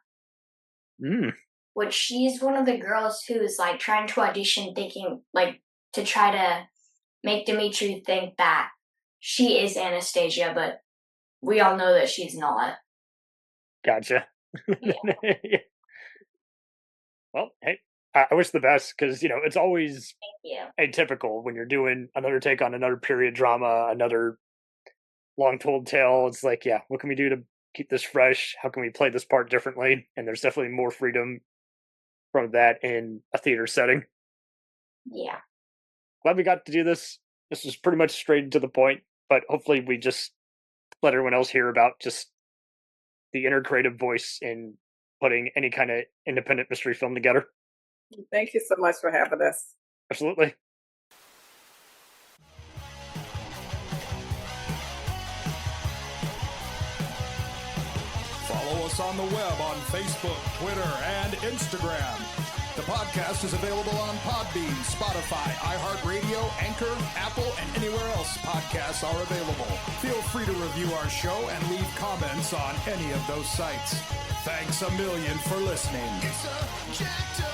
which she's one of the girls who's like trying to audition, thinking like to try to make Dimitri think that she is Anastasia, but we all know that she's not. Gotcha. Yeah. Well, hey, I wish the best because, it's always Thank you. atypical when you're doing another take on another period drama, another long told tale. It's like, yeah, what can we do to keep this fresh? How can we play this part differently? And there's definitely more freedom from that in a theater setting. Yeah. Glad we got to do this. This was pretty much straight to the point, but hopefully we just let everyone else hear about just the inner creative voice in putting any kind of independent mystery film together. Thank you so much for having us. Absolutely. Follow us on the web on Facebook, Twitter, and Instagram. The podcast is available on Podbean, Spotify, iHeartRadio, Anchor, Apple, and anywhere else podcasts are available. Feel free to review our show and leave comments on any of those sites. Thanks a million for listening. It's a jacked up